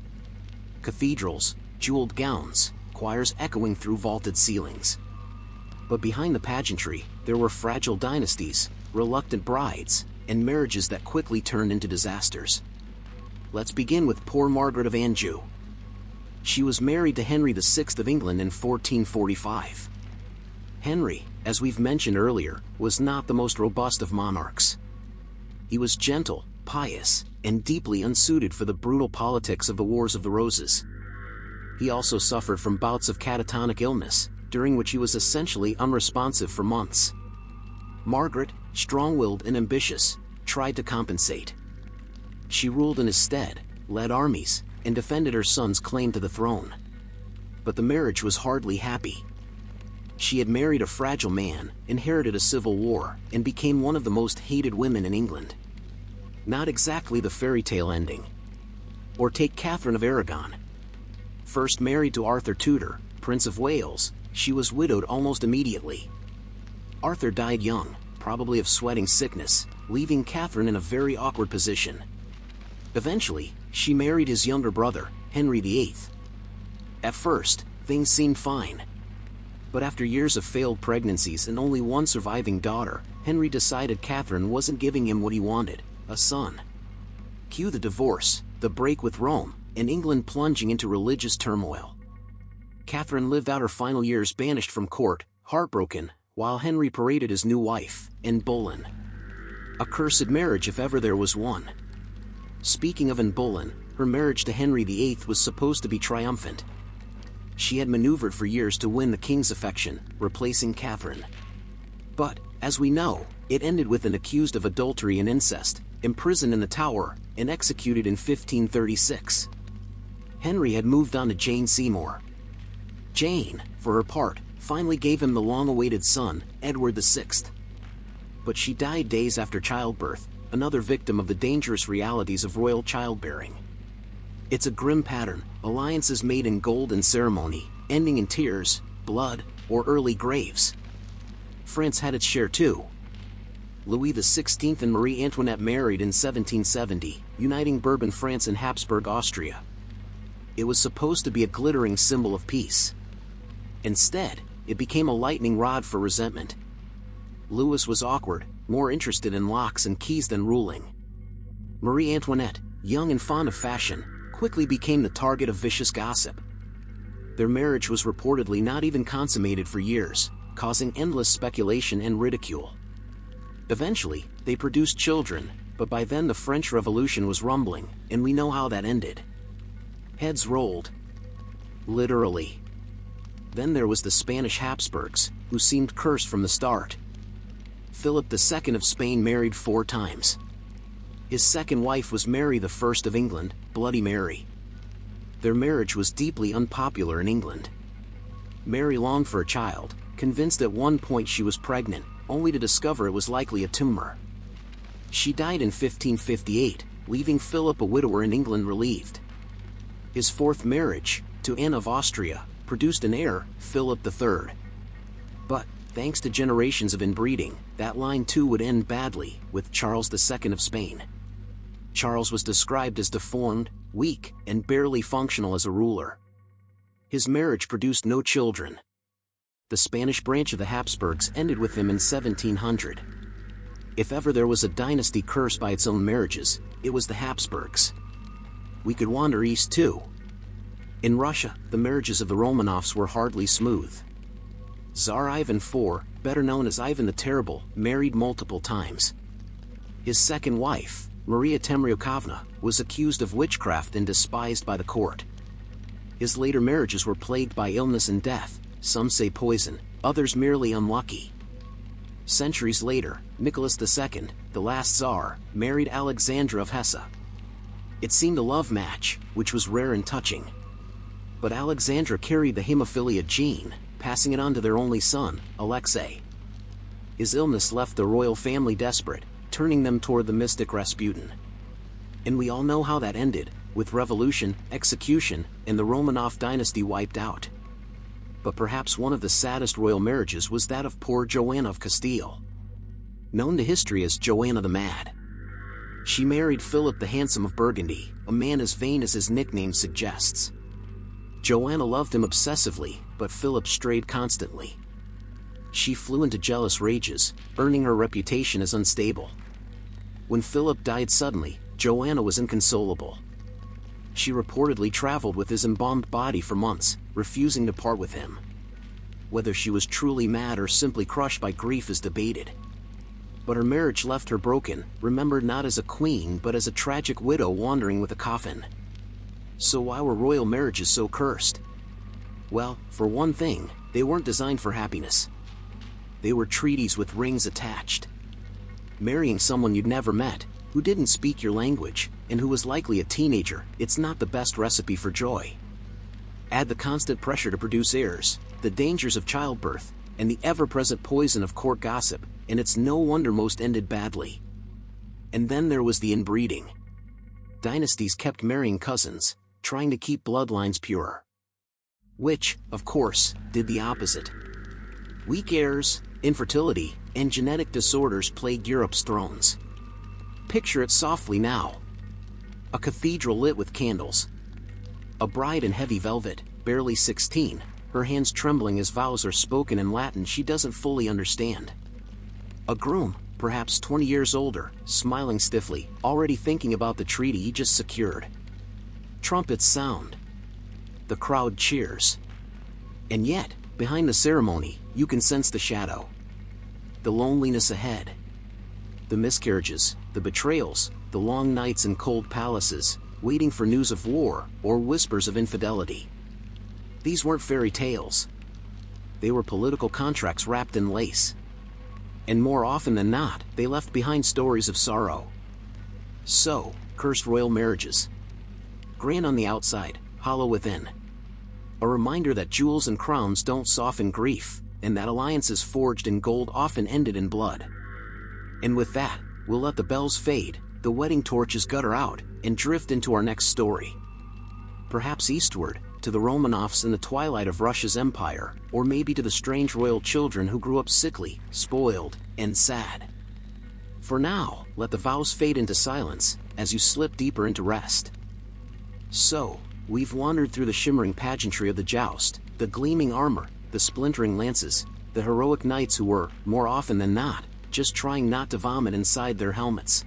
Cathedrals, jeweled gowns, choirs echoing through vaulted ceilings. But behind the pageantry, there were fragile dynasties, reluctant brides, and marriages that quickly turned into disasters. Let's begin with poor Margaret of Anjou. She was married to Henry VI of England in 1445. Henry, as we've mentioned earlier, was not the most robust of monarchs. He was gentle, pious, and deeply unsuited for the brutal politics of the Wars of the Roses. He also suffered from bouts of catatonic illness, during which he was essentially unresponsive for months. Margaret, strong-willed and ambitious, tried to compensate. She ruled in his stead, led armies, and defended her son's claim to the throne. But the marriage was hardly happy. She had married a fragile man, inherited a civil war, and became one of the most hated women in England. Not exactly the fairy tale ending. Or take Catherine of Aragon. First married to Arthur Tudor, Prince of Wales, she was widowed almost immediately. Arthur died young, probably of sweating sickness, leaving Catherine in a very awkward position. Eventually, she married his younger brother, Henry VIII. At first, things seemed fine. But after years of failed pregnancies and only one surviving daughter, Henry decided Catherine wasn't giving him what he wanted, a son. Cue the divorce, the break with Rome, and England plunging into religious turmoil. Catherine lived out her final years banished from court, heartbroken, while Henry paraded his new wife, Anne Boleyn. A cursed marriage if ever there was one. Speaking of Anne Boleyn, her marriage to Henry VIII was supposed to be triumphant. She had maneuvered for years to win the king's affection, replacing Catherine. But, as we know, it ended with an accused of adultery and incest, imprisoned in the Tower, and executed in 1536. Henry had moved on to Jane Seymour. Jane, for her part, finally gave him the long-awaited son, Edward VI. But she died days after childbirth, another victim of the dangerous realities of royal childbearing. It's a grim pattern, alliances made in gold and ceremony, ending in tears, blood, or early graves. France had its share too. Louis XVI and Marie Antoinette married in 1770, uniting Bourbon France and Habsburg Austria. It was supposed to be a glittering symbol of peace. Instead, it became a lightning rod for resentment. Louis was awkward, more interested in locks and keys than ruling. Marie Antoinette, young and fond of fashion, quickly became the target of vicious gossip. Their marriage was reportedly not even consummated for years, causing endless speculation and ridicule. Eventually, they produced children, but by then the French Revolution was rumbling, and we know how that ended. Heads rolled. Literally. Then there was the Spanish Habsburgs, who seemed cursed from the start. Philip II of Spain married 4 times. His second wife was Mary I of England, Bloody Mary. Their marriage was deeply unpopular in England. Mary longed for a child, convinced at one point she was pregnant, only to discover it was likely a tumor. She died in 1558, leaving Philip a widower in England relieved. His fourth marriage, to Anne of Austria, produced an heir, Philip III. But, thanks to generations of inbreeding, that line too would end badly, with Charles II of Spain. Charles was described as deformed, weak, and barely functional as a ruler. His marriage produced no children. The Spanish branch of the Habsburgs ended with him in 1700. If ever there was a dynasty cursed by its own marriages, it was the Habsburgs. We could wander east too. In Russia, the marriages of the Romanovs were hardly smooth. Tsar Ivan IV, better known as Ivan the Terrible, married multiple times. His second wife, Maria Temryukovna, was accused of witchcraft and despised by the court. His later marriages were plagued by illness and death, some say poison, others merely unlucky. Centuries later, Nicholas II, the last Tsar, married Alexandra of Hesse. It seemed a love match, which was rare and touching. But Alexandra carried the hemophilia gene, passing it on to their only son, Alexei. His illness left the royal family desperate, turning them toward the mystic Rasputin. And we all know how that ended, with revolution, execution, and the Romanov dynasty wiped out. But perhaps one of the saddest royal marriages was that of poor Joanna of Castile. Known to history as Joanna the Mad. She married Philip the Handsome of Burgundy, a man as vain as his nickname suggests. Joanna loved him obsessively, but Philip strayed constantly. She flew into jealous rages, earning her reputation as unstable. When Philip died suddenly, Joanna was inconsolable. She reportedly traveled with his embalmed body for months, refusing to part with him. Whether she was truly mad or simply crushed by grief is debated. But her marriage left her broken, remembered not as a queen but as a tragic widow wandering with a coffin. So why were royal marriages so cursed? Well, for one thing, they weren't designed for happiness. They were treaties with rings attached. Marrying someone you'd never met, who didn't speak your language, and who was likely a teenager, it's not the best recipe for joy. Add the constant pressure to produce heirs, the dangers of childbirth, and the ever-present poison of court gossip, and it's no wonder most ended badly. And then there was the inbreeding. Dynasties kept marrying cousins, trying to keep bloodlines pure. Which, of course, did the opposite. Weak heirs, infertility, and genetic disorders plagued Europe's thrones. Picture it softly now. A cathedral lit with candles. A bride in heavy velvet, barely 16, her hands trembling as vows are spoken in Latin she doesn't fully understand. A groom, perhaps 20 years older, smiling stiffly, already thinking about the treaty he just secured. Trumpets sound. The crowd cheers. And yet, behind the ceremony, you can sense the shadow. The loneliness ahead. The miscarriages, the betrayals, the long nights in cold palaces, waiting for news of war or whispers of infidelity. These weren't fairy tales. They were political contracts wrapped in lace. And more often than not, they left behind stories of sorrow. So, cursed royal marriages. Grand on the outside, hollow within. A reminder that jewels and crowns don't soften grief, and that alliances forged in gold often ended in blood. And with that, we'll let the bells fade, the wedding torches gutter out, and drift into our next story. Perhaps eastward, to the Romanovs in the twilight of Russia's empire, or maybe to the strange royal children who grew up sickly, spoiled, and sad. For now, let the vows fade into silence, as you slip deeper into rest. So, we've wandered through the shimmering pageantry of the joust, the gleaming armor, the splintering lances, the heroic knights who were, more often than not, just trying not to vomit inside their helmets.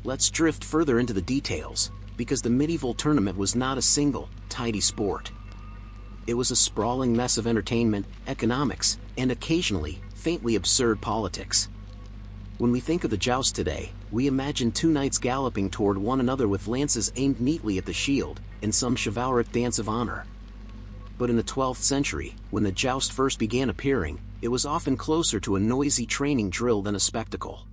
Let's drift further into the details, because the medieval tournament was not a single, tidy sport. It was a sprawling mess of entertainment, economics, and occasionally, faintly absurd politics. When we think of the joust today, we imagine two knights galloping toward one another with lances aimed neatly at the shield, in some chivalric dance of honor. But in the 12th century, when the joust first began appearing, it was often closer to a noisy training drill than a spectacle.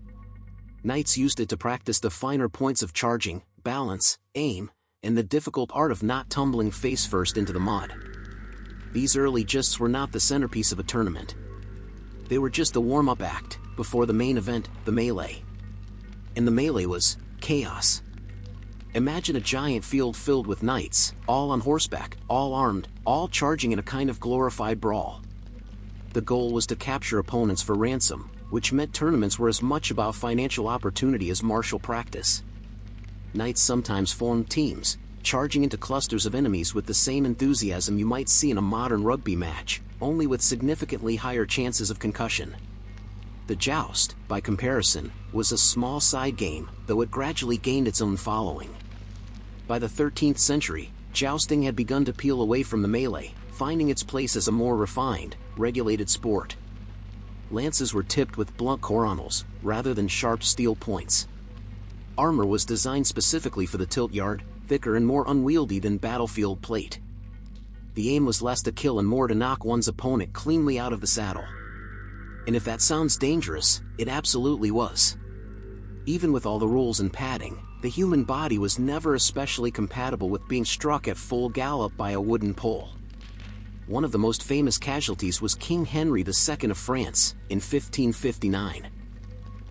Knights used it to practice the finer points of charging, balance, aim, and the difficult art of not tumbling face first into the mud. These early jousts were not the centerpiece of a tournament. They were just the warm-up act, before the main event, the melee. And the melee was chaos. Imagine a giant field filled with knights, all on horseback, all armed, all charging in a kind of glorified brawl. The goal was to capture opponents for ransom, which meant tournaments were as much about financial opportunity as martial practice. Knights sometimes formed teams, charging into clusters of enemies with the same enthusiasm you might see in a modern rugby match, only with significantly higher chances of concussion. The joust, by comparison, was a small side game, though it gradually gained its own following. By the 13th century, jousting had begun to peel away from the melee, finding its place as a more refined, regulated sport. Lances were tipped with blunt coronals, rather than sharp steel points. Armor was designed specifically for the tilt yard, thicker and more unwieldy than battlefield plate. The aim was less to kill and more to knock one's opponent cleanly out of the saddle. And if that sounds dangerous, it absolutely was. Even with all the rules and padding, the human body was never especially compatible with being struck at full gallop by a wooden pole. One of the most famous casualties was King Henry II of France, in 1559.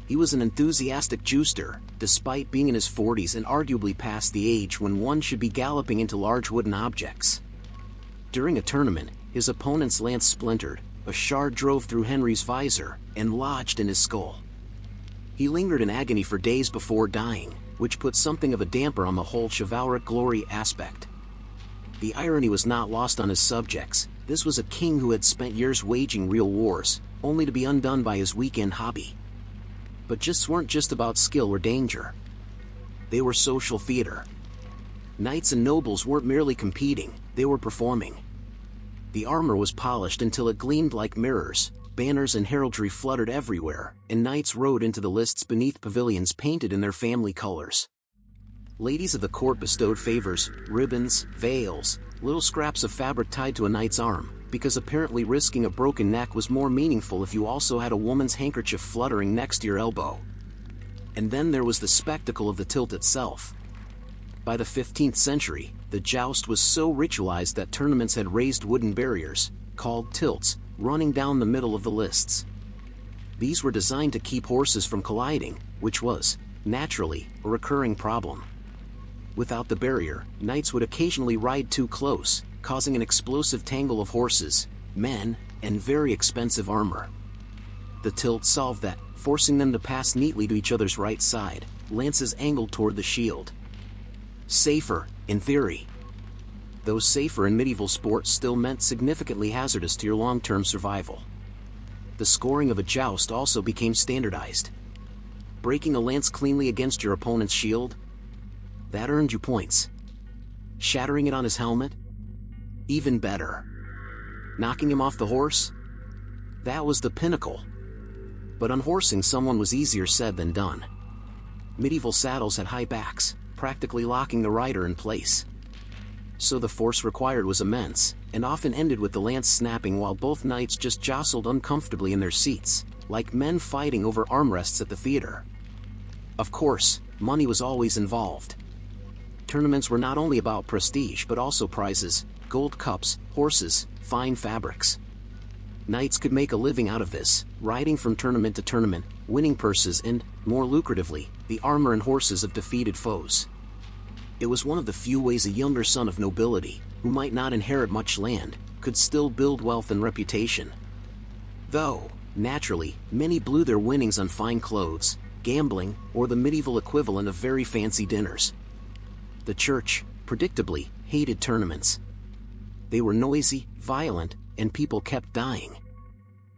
He was an enthusiastic jouster, despite being in his 40s and arguably past the age when one should be galloping into large wooden objects. During a tournament, his opponent's lance splintered, a shard drove through Henry's visor, and lodged in his skull. He lingered in agony for days before dying, which put something of a damper on the whole chivalric glory aspect. The irony was not lost on his subjects. This was a king who had spent years waging real wars, only to be undone by his weekend hobby. But jousts weren't just about skill or danger. They were social theater. Knights and nobles weren't merely competing, they were performing. The armor was polished until it gleamed like mirrors, banners and heraldry fluttered everywhere, and knights rode into the lists beneath pavilions painted in their family colors. Ladies of the court bestowed favors, ribbons, veils, little scraps of fabric tied to a knight's arm, because apparently risking a broken neck was more meaningful if you also had a woman's handkerchief fluttering next to your elbow. And then there was the spectacle of the tilt itself. By the 15th century, the joust was so ritualized that tournaments had raised wooden barriers, called tilts, running down the middle of the lists. These were designed to keep horses from colliding, which was, naturally, a recurring problem. Without the barrier, knights would occasionally ride too close, causing an explosive tangle of horses, men, and very expensive armor. The tilt solved that, forcing them to pass neatly to each other's right side, lances angled toward the shield. Safer, in theory. Though safer in medieval sports still meant significantly hazardous to your long-term survival. The scoring of a joust also became standardized. Breaking a lance cleanly against your opponent's shield? That earned you points. Shattering it on his helmet? Even better. knocking him off the horse? That was the pinnacle. But unhorsing someone was easier said than done. Medieval saddles had high backs, practically locking the rider in place. So the force required was immense, and often ended with the lance snapping while both knights just jostled uncomfortably in their seats, like men fighting over armrests at the theater. Of course, money was always involved. Tournaments were not only about prestige but also prizes, gold cups, horses, fine fabrics. Knights could make a living out of this, riding from tournament to tournament, winning purses and, more lucratively, the armor and horses of defeated foes. It was one of the few ways a younger son of nobility, who might not inherit much land, could still build wealth and reputation. Though, naturally, many blew their winnings on fine clothes, gambling, or the medieval equivalent of very fancy dinners. The church, predictably, hated tournaments. They were noisy, violent, and people kept dying.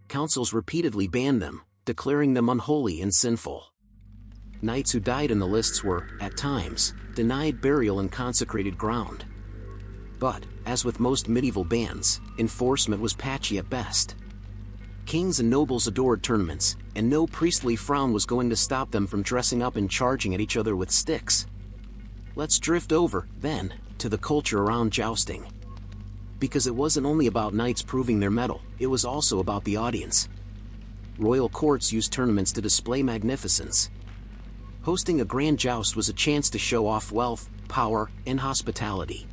Councils repeatedly banned them, declaring them unholy and sinful. Knights who died in the lists were, at times, denied burial in consecrated ground. But, as with most medieval bans, enforcement was patchy at best. Kings and nobles adored tournaments, and no priestly frown was going to stop them from dressing up and charging at each other with sticks. Let's drift over, then, to the culture around jousting. Because it wasn't only about knights proving their mettle, it was also about the audience. Royal courts used tournaments to display magnificence. Hosting a grand joust was a chance to show off wealth, power, and hospitality.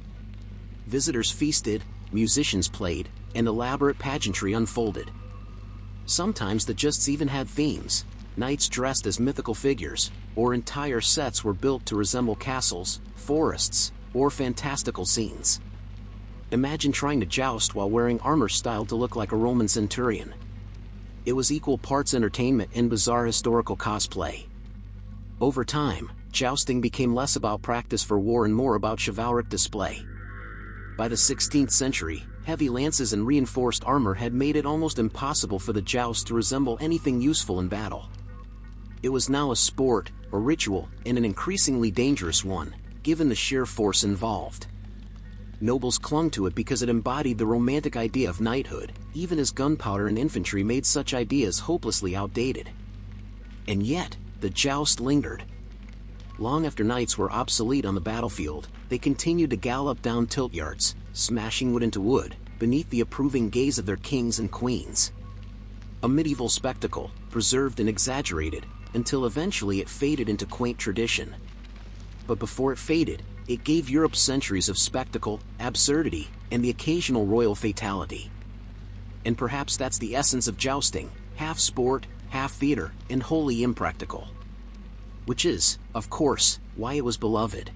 Visitors feasted, musicians played, and elaborate pageantry unfolded. Sometimes the justs even had themes, knights dressed as mythical figures, or entire sets were built to resemble castles, forests, or fantastical scenes. Imagine trying to joust while wearing armor styled to look like a Roman centurion. It was equal parts entertainment and bizarre historical cosplay. Over time, jousting became less about practice for war and more about chivalric display. By the 16th century, heavy lances and reinforced armor had made it almost impossible for the joust to resemble anything useful in battle. It was now a sport, a ritual, and an increasingly dangerous one, given the sheer force involved. Nobles clung to it because it embodied the romantic idea of knighthood, even as gunpowder and infantry made such ideas hopelessly outdated. And yet, the joust lingered. Long after knights were obsolete on the battlefield, they continued to gallop down tilt yards, smashing wood into wood, beneath the approving gaze of their kings and queens. A medieval spectacle, preserved and exaggerated, until eventually it faded into quaint tradition. But before it faded, it gave Europe centuries of spectacle, absurdity, and the occasional royal fatality. And perhaps that's the essence of jousting, half sport, half theater, and wholly impractical. Which is, of course, why it was beloved.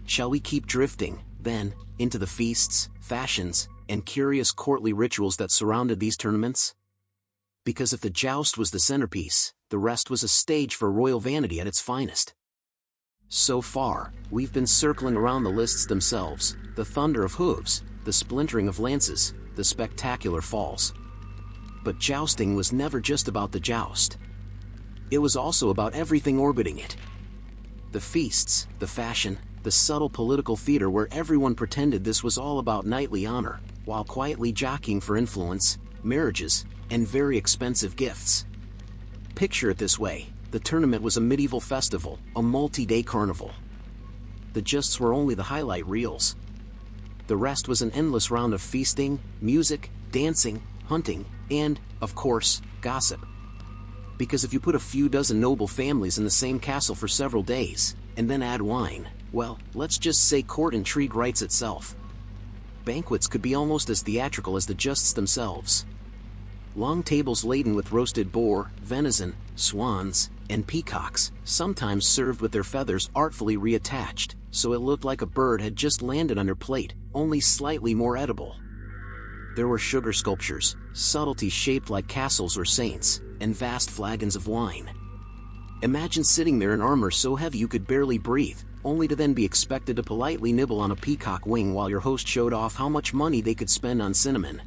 Shall we keep drifting, then, into the feasts, fashions, and curious courtly rituals that surrounded these tournaments? Because if the joust was the centerpiece, the rest was a stage for royal vanity at its finest. So far, we've been circling around the lists themselves, the thunder of hooves, the splintering of lances, the spectacular falls. But jousting was never just about the joust. It was also about everything orbiting it. The feasts, the fashion, the subtle political theater where everyone pretended this was all about knightly honor, while quietly jockeying for influence, marriages, and very expensive gifts. Picture it this way. The tournament was a medieval festival, a multi-day carnival. The justs were only the highlight reels. The rest was an endless round of feasting, music, dancing, hunting, and, of course, gossip. Because if you put a few dozen noble families in the same castle for several days, and then add wine, well, let's just say court intrigue writes itself. Banquets could be almost as theatrical as the justs themselves. Long tables laden with roasted boar, venison, swans, and peacocks, sometimes served with their feathers artfully reattached, so it looked like a bird had just landed on your plate, only slightly more edible. There were sugar sculptures, subtleties shaped like castles or saints, and vast flagons of wine. Imagine sitting there in armor so heavy you could barely breathe, only to then be expected to politely nibble on a peacock wing while your host showed off how much money they could spend on cinnamon.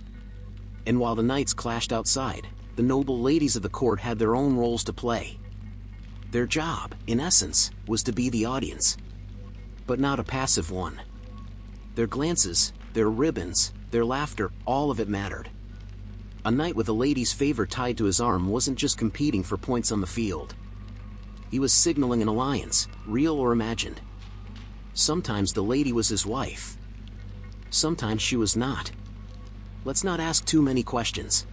And while the knights clashed outside, the noble ladies of the court had their own roles to play. Their job, in essence, was to be the audience. But not a passive one. Their glances, their ribbons, their laughter, all of it mattered. A knight with a lady's favor tied to his arm wasn't just competing for points on the field. He was signaling an alliance, real or imagined. Sometimes the lady was his wife. Sometimes she was not. Let's not ask too many questions.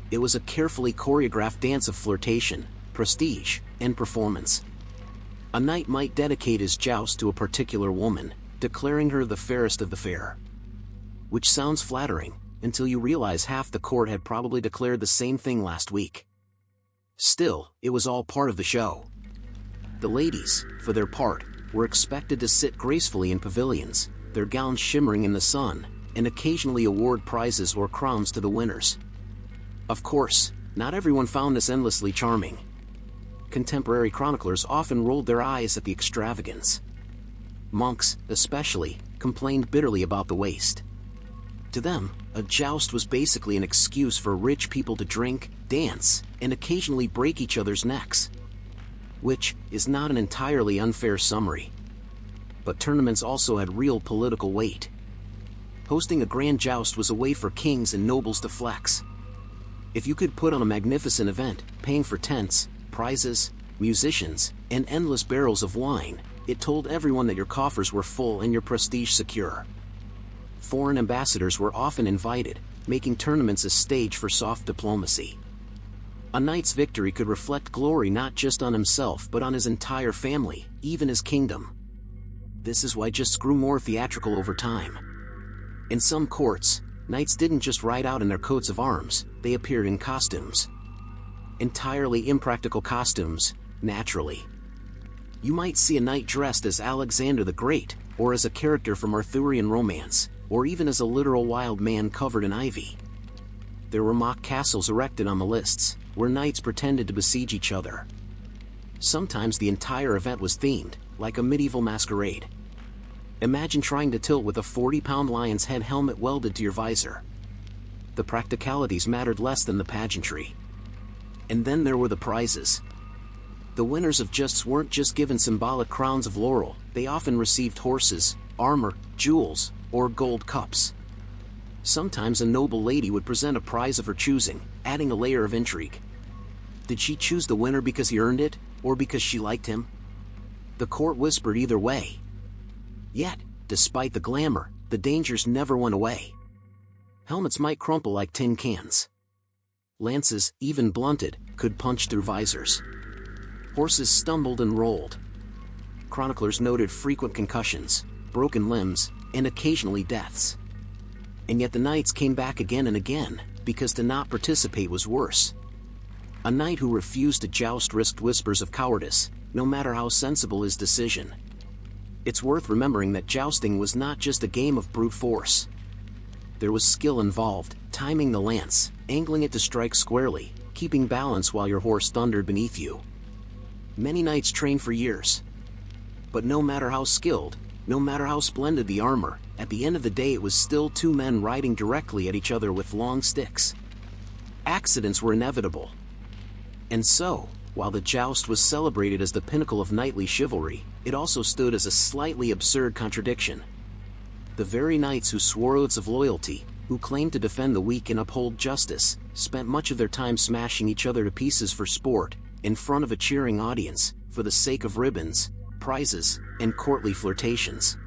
It was a carefully choreographed dance of flirtation, prestige, and performance. A knight might dedicate his joust to a particular woman, declaring her the fairest of the fair. Which sounds flattering, until you realize half the court had probably declared the same thing last week. Still, it was all part of the show. The ladies, for their part, were expected to sit gracefully in pavilions, their gowns shimmering in the sun, and occasionally award prizes or crowns to the winners. Of course, not everyone found this endlessly charming. Contemporary chroniclers often rolled their eyes at the extravagance. Monks, especially, complained bitterly about the waste. To them, a joust was basically an excuse for rich people to drink, dance, and occasionally break each other's necks. Which is not an entirely unfair summary. But tournaments also had real political weight. Hosting a grand joust was a way for kings and nobles to flex. If you could put on a magnificent event, paying for tents, prizes, musicians, and endless barrels of wine, it told everyone that your coffers were full and your prestige secure. Foreign ambassadors were often invited, making tournaments a stage for soft diplomacy. A knight's victory could reflect glory not just on himself but on his entire family, even his kingdom. This is why justs grew more theatrical over time. In some courts, knights didn't just ride out in their coats of arms, they appeared in costumes. Entirely impractical costumes, naturally. You might see a knight dressed as Alexander the Great, or as a character from Arthurian romance, or even as a literal wild man covered in ivy. There were mock castles erected on the lists, where knights pretended to besiege each other. Sometimes the entire event was themed, like a medieval masquerade. Imagine trying to tilt with a 40-pound lion's head helmet welded to your visor. The practicalities mattered less than the pageantry. And then there were the prizes. The winners of justs weren't just given symbolic crowns of laurel, they often received horses, armor, jewels, or gold cups. Sometimes a noble lady would present a prize of her choosing, adding a layer of intrigue. Did she choose the winner because he earned it, or because she liked him? The court whispered either way. Yet, despite the glamour, the dangers never went away. Helmets might crumple like tin cans. Lances, even blunted, could punch through visors. Horses stumbled and rolled. Chroniclers noted frequent concussions, broken limbs, and occasionally deaths. And yet the knights came back again and again, because to not participate was worse. A knight who refused to joust risked whispers of cowardice, no matter how sensible his decision. It's worth remembering that jousting was not just a game of brute force. There was skill involved, timing the lance, angling it to strike squarely, keeping balance while your horse thundered beneath you. Many knights trained for years. But no matter how skilled, no matter how splendid the armor, at the end of the day it was still two men riding directly at each other with long sticks. Accidents were inevitable. And so, while the joust was celebrated as the pinnacle of knightly chivalry, it also stood as a slightly absurd contradiction. The very knights who swore oaths of loyalty, who claimed to defend the weak and uphold justice, spent much of their time smashing each other to pieces for sport, in front of a cheering audience, for the sake of ribbons, prizes, and courtly flirtations.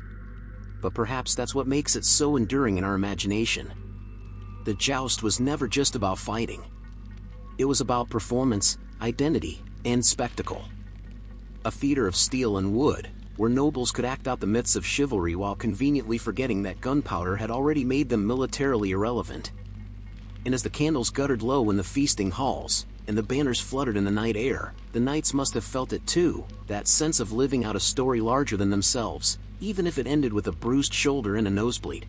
But perhaps that's what makes it so enduring in our imagination. The joust was never just about fighting. It was about performance, identity, and spectacle. A theater of steel and wood, where nobles could act out the myths of chivalry while conveniently forgetting that gunpowder had already made them militarily irrelevant. And as the candles guttered low in the feasting halls, and the banners fluttered in the night air, the knights must have felt it too, that sense of living out a story larger than themselves, even if it ended with a bruised shoulder and a nosebleed.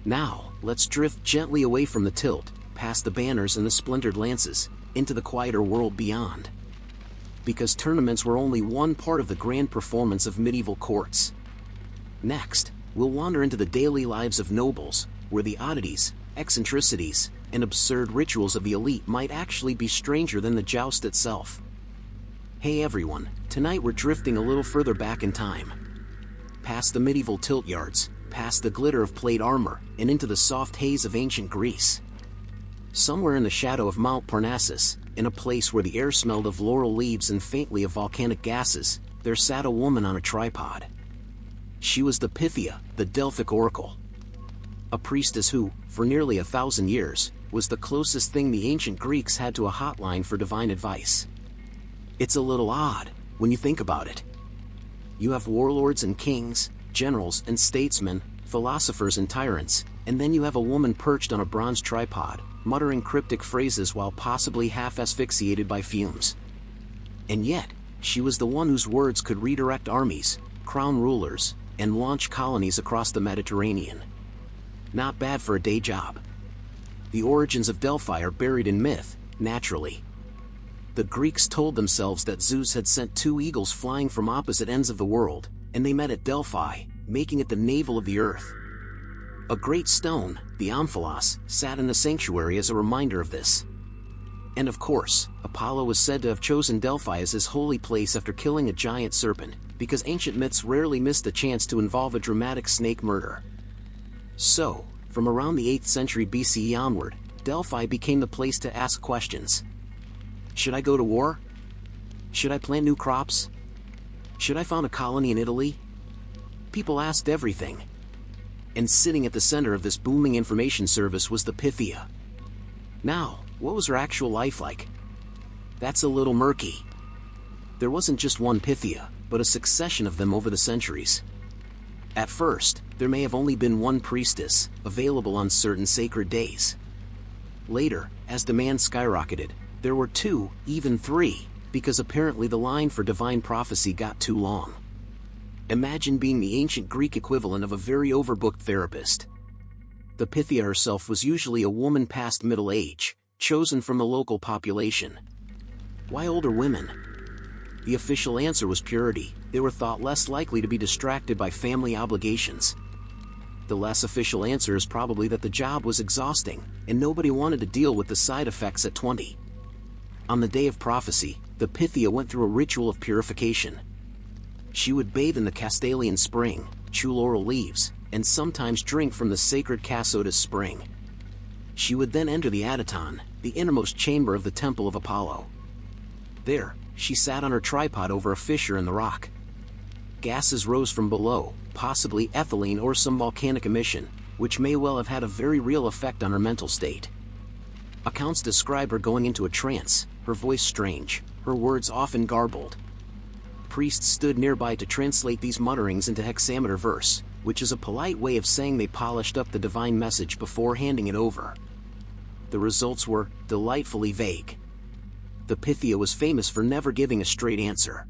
Now, let's drift gently away from the tilt, past the banners and the splintered lances, into the quieter world beyond. Because tournaments were only one part of the grand performance of medieval courts. Next, we'll wander into the daily lives of nobles, where the oddities, eccentricities, and absurd rituals of the elite might actually be stranger than the joust itself. Hey everyone, tonight we're drifting a little further back in time. Past the medieval tilt yards, past the glitter of plate armor, and into the soft haze of ancient Greece. Somewhere in the shadow of Mount Parnassus, in a place where the air smelled of laurel leaves and faintly of volcanic gases, there sat a woman on a tripod. She was the Pythia, the Delphic oracle. A priestess who, for nearly 1,000 years, was the closest thing the ancient Greeks had to a hotline for divine advice. It's a little odd, when you think about it. You have warlords and kings, generals and statesmen, philosophers and tyrants, and then you have a woman perched on a bronze tripod, muttering cryptic phrases while possibly half asphyxiated by fumes. And yet, she was the one whose words could redirect armies, crown rulers, and launch colonies across the Mediterranean. Not bad for a day job. The origins of Delphi are buried in myth, naturally. The Greeks told themselves that Zeus had sent 2 eagles flying from opposite ends of the world, and they met at Delphi, making it the navel of the earth. A great stone, the Omphalos, sat in the sanctuary as a reminder of this. And of course, Apollo was said to have chosen Delphi as his holy place after killing a giant serpent, because ancient myths rarely missed a chance to involve a dramatic snake murder. So, from around the 8th century BCE onward, Delphi became the place to ask questions. Should I go to war? Should I plant new crops? Should I found a colony in Italy? People asked everything. And sitting at the center of this booming information service was the Pythia. Now, what was her actual life like? That's a little murky. There wasn't just one Pythia, but a succession of them over the centuries. At first, there may have only been one priestess, available on certain sacred days. Later, as demand skyrocketed, there were 2, even 3, because apparently the line for divine prophecy got too long. Imagine being the ancient Greek equivalent of a very overbooked therapist. The Pythia herself was usually a woman past middle age, chosen from the local population. Why older women? The official answer was purity. They were thought less likely to be distracted by family obligations. The less official answer is probably that the job was exhausting, and nobody wanted to deal with the side effects at 20. On the day of prophecy, the Pythia went through a ritual of purification. She would bathe in the Castalian spring, chew laurel leaves, and sometimes drink from the sacred Cassotis spring. She would then enter the Adyton, the innermost chamber of the Temple of Apollo. There, she sat on her tripod over a fissure in the rock. Gases rose from below, possibly ethylene or some volcanic emission, which may well have had a very real effect on her mental state. Accounts describe her going into a trance, her voice strange, her words often garbled. Priests stood nearby to translate these mutterings into hexameter verse, which is a polite way of saying they polished up the divine message before handing it over. The results were delightfully vague. The Pythia was famous for never giving a straight answer.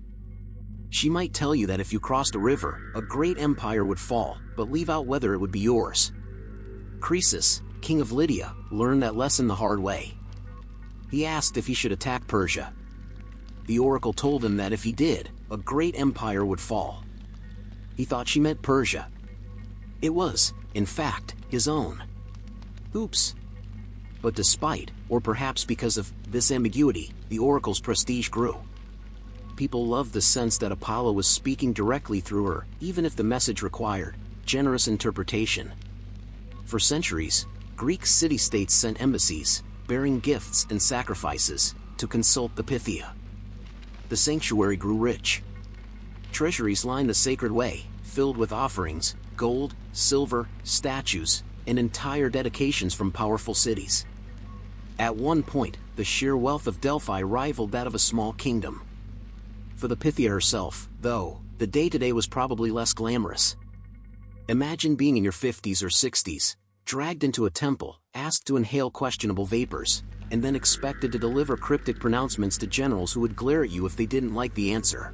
She might tell you that if you crossed a river, a great empire would fall, but leave out whether it would be yours. Croesus, king of Lydia, learned that lesson the hard way. He asked if he should attack Persia. The oracle told him that if he did, a great empire would fall. He thought she meant Persia. It was, in fact, his own. Oops. But despite, or perhaps because of, this ambiguity, the oracle's prestige grew. People loved the sense that Apollo was speaking directly through her, even if the message required generous interpretation. For centuries, Greek city-states sent embassies, bearing gifts and sacrifices, to consult the Pythia. The sanctuary grew rich. Treasuries lined the sacred way, filled with offerings, gold, silver, statues, and entire dedications from powerful cities. At one point, the sheer wealth of Delphi rivaled that of a small kingdom. For the Pythia herself, though, the day-to-day was probably less glamorous. Imagine being in your 50s or 60s, dragged into a temple, asked to inhale questionable vapors, and then expected to deliver cryptic pronouncements to generals who would glare at you if they didn't like the answer.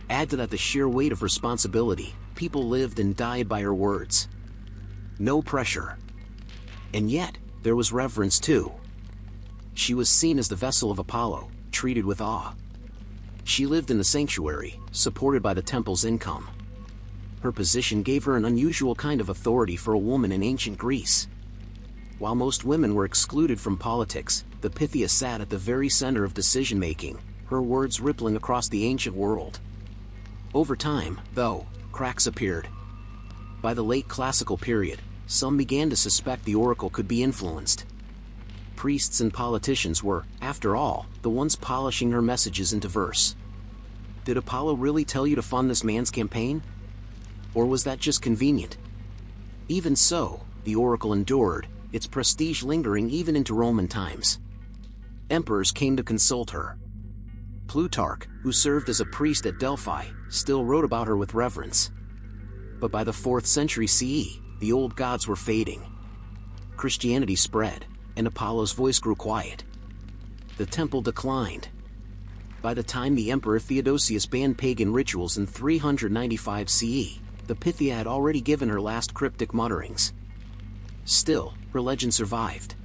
Add to that the sheer weight of responsibility. People lived and died by her words. No pressure. And yet, there was reverence too. She was seen as the vessel of Apollo, treated with awe. She lived in the sanctuary, supported by the temple's income. Her position gave her an unusual kind of authority for a woman in ancient Greece. While most women were excluded from politics, the Pythia sat at the very center of decision-making, her words rippling across the ancient world. Over time, though, cracks appeared. By the late classical period, some began to suspect the oracle could be influenced. Priests and politicians were, after all, the ones polishing her messages into verse. Did Apollo really tell you to fund this man's campaign? Or was that just convenient? Even so, the oracle endured, its prestige lingering even into Roman times. Emperors came to consult her. Plutarch, who served as a priest at Delphi, still wrote about her with reverence. But by the 4th century CE, the old gods were fading. Christianity spread, and Apollo's voice grew quiet. The temple declined. By the time the Emperor Theodosius banned pagan rituals in 395 CE, the Pythia had already given her last cryptic mutterings. Still, her legend survived.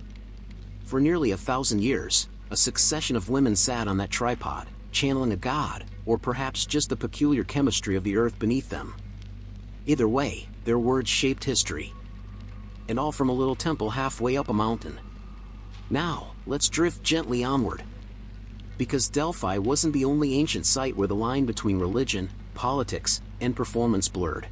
For nearly 1,000 years, a succession of women sat on that tripod, channeling a god, or perhaps just the peculiar chemistry of the earth beneath them. Either way, their words shaped history. And all from a little temple halfway up a mountain. Now, let's drift gently onward. Because Delphi wasn't the only ancient site where the line between religion, politics, and performance blurred.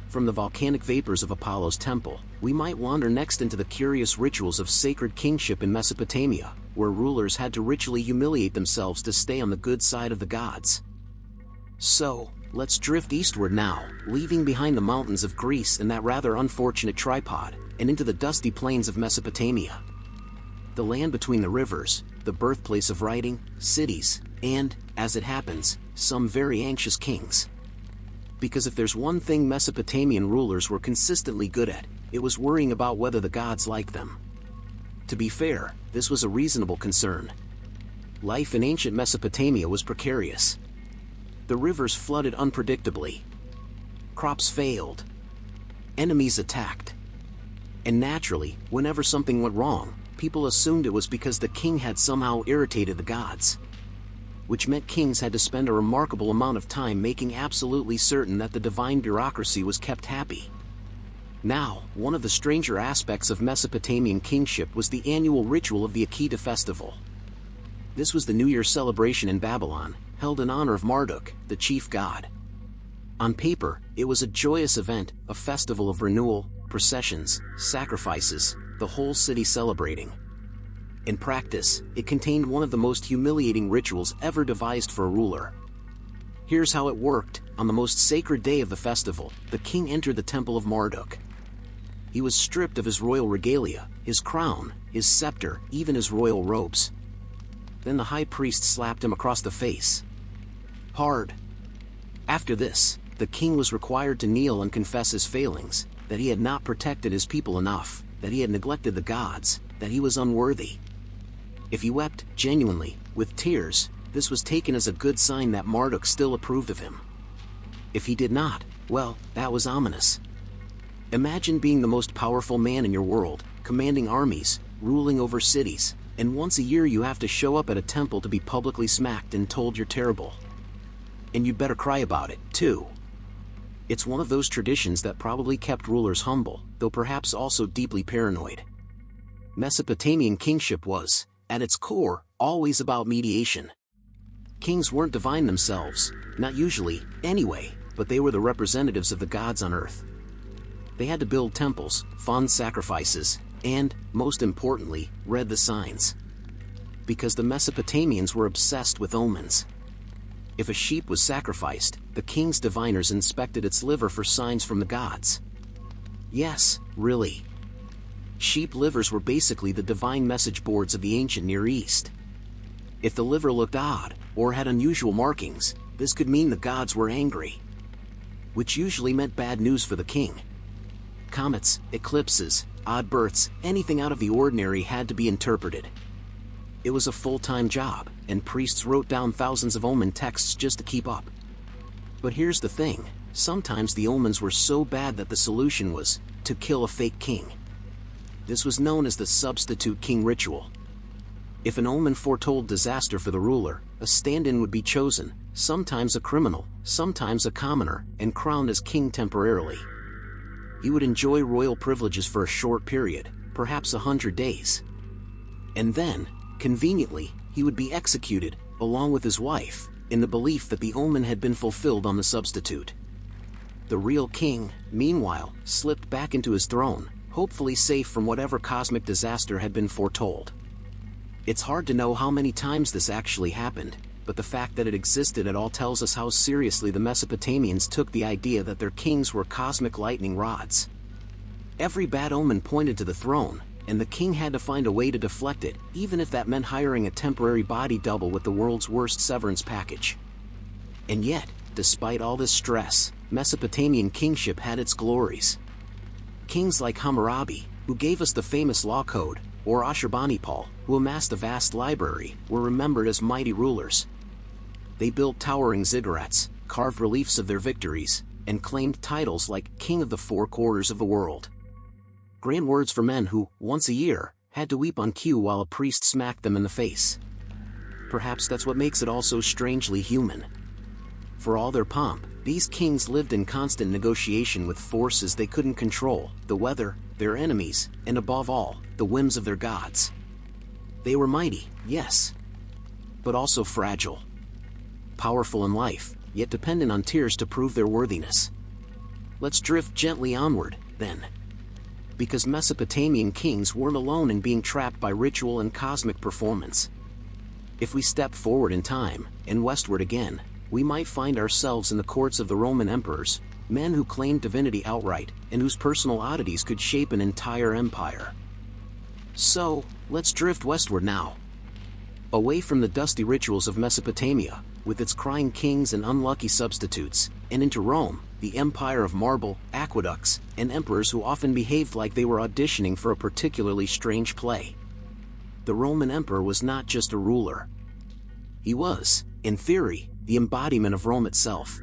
From the volcanic vapors of Apollo's temple, we might wander next into the curious rituals of sacred kingship in Mesopotamia, where rulers had to ritually humiliate themselves to stay on the good side of the gods. So, let's drift eastward now, leaving behind the mountains of Greece and that rather unfortunate tripod, and into the dusty plains of Mesopotamia. The land between the rivers, the birthplace of writing, cities, and, as it happens, some very anxious kings. Because if there's one thing Mesopotamian rulers were consistently good at, it was worrying about whether the gods liked them. To be fair, this was a reasonable concern. Life in ancient Mesopotamia was precarious. The rivers flooded unpredictably. Crops failed. Enemies attacked. And naturally, whenever something went wrong, people assumed it was because the king had somehow irritated the gods. Which meant kings had to spend a remarkable amount of time making absolutely certain that the divine bureaucracy was kept happy. Now, one of the stranger aspects of Mesopotamian kingship was the annual ritual of the Akita festival. This was the New Year celebration in Babylon, held in honor of Marduk, the chief god. On paper, it was a joyous event, a festival of renewal, processions, sacrifices, the whole city celebrating. In practice, it contained one of the most humiliating rituals ever devised for a ruler. Here's how it worked. On the most sacred day of the festival, the king entered the temple of Marduk. He was stripped of his royal regalia, his crown, his scepter, even his royal robes. Then the high priest slapped him across the face. Hard. After this, the king was required to kneel and confess his failings, that he had not protected his people enough, that he had neglected the gods, that he was unworthy. If he wept, genuinely, with tears, this was taken as a good sign that Marduk still approved of him. If he did not, well, that was ominous. Imagine being the most powerful man in your world, commanding armies, ruling over cities, and once a year you have to show up at a temple to be publicly smacked and told you're terrible. And you'd better cry about it, too. It's one of those traditions that probably kept rulers humble, though perhaps also deeply paranoid. Mesopotamian kingship was, at its core, always about mediation. Kings weren't divine themselves, not usually, anyway, but they were the representatives of the gods on earth. They had to build temples, fund sacrifices, and, most importantly, read the signs. Because the Mesopotamians were obsessed with omens. If a sheep was sacrificed, the king's diviners inspected its liver for signs from the gods. Yes, really. Sheep livers were basically the divine message boards of the ancient Near East. If the liver looked odd, or had unusual markings, this could mean the gods were angry. Which usually meant bad news for the king. Comets, eclipses, odd births, anything out of the ordinary had to be interpreted. It was a full-time job, and priests wrote down thousands of omen texts just to keep up. But here's the thing, sometimes the omens were so bad that the solution was to kill a fake king. This was known as the substitute king ritual. If an omen foretold disaster for the ruler, a stand-in would be chosen, sometimes a criminal, sometimes a commoner, and crowned as king temporarily. He would enjoy royal privileges for a short period, perhaps 100 days. And then, conveniently, he would be executed, along with his wife, in the belief that the omen had been fulfilled on the substitute. The real king, meanwhile, slipped back into his throne, hopefully safe from whatever cosmic disaster had been foretold. It's hard to know how many times this actually happened, but the fact that it existed at all tells us how seriously the Mesopotamians took the idea that their kings were cosmic lightning rods. Every bad omen pointed to the throne, and the king had to find a way to deflect it, even if that meant hiring a temporary body double with the world's worst severance package. And yet, despite all this stress, Mesopotamian kingship had its glories. Kings like Hammurabi, who gave us the famous law code, or Ashurbanipal, who amassed a vast library, were remembered as mighty rulers. They built towering ziggurats, carved reliefs of their victories, and claimed titles like King of the Four Quarters of the World. Grand words for men who, once a year, had to weep on cue while a priest smacked them in the face. Perhaps that's what makes it all so strangely human. For all their pomp, these kings lived in constant negotiation with forces they couldn't control, the weather, their enemies, and above all, the whims of their gods. They were mighty, yes, but also fragile. Powerful in life, yet dependent on tears to prove their worthiness. Let's drift gently onward, then. Because Mesopotamian kings weren't alone in being trapped by ritual and cosmic performance. If we step forward in time, and westward again, we might find ourselves in the courts of the Roman emperors, men who claimed divinity outright, and whose personal oddities could shape an entire empire. So, let's drift westward now. Away from the dusty rituals of Mesopotamia, with its crying kings and unlucky substitutes, and into Rome, the empire of marble, aqueducts, and emperors who often behaved like they were auditioning for a particularly strange play. The Roman emperor was not just a ruler. He was, in theory, the embodiment of Rome itself.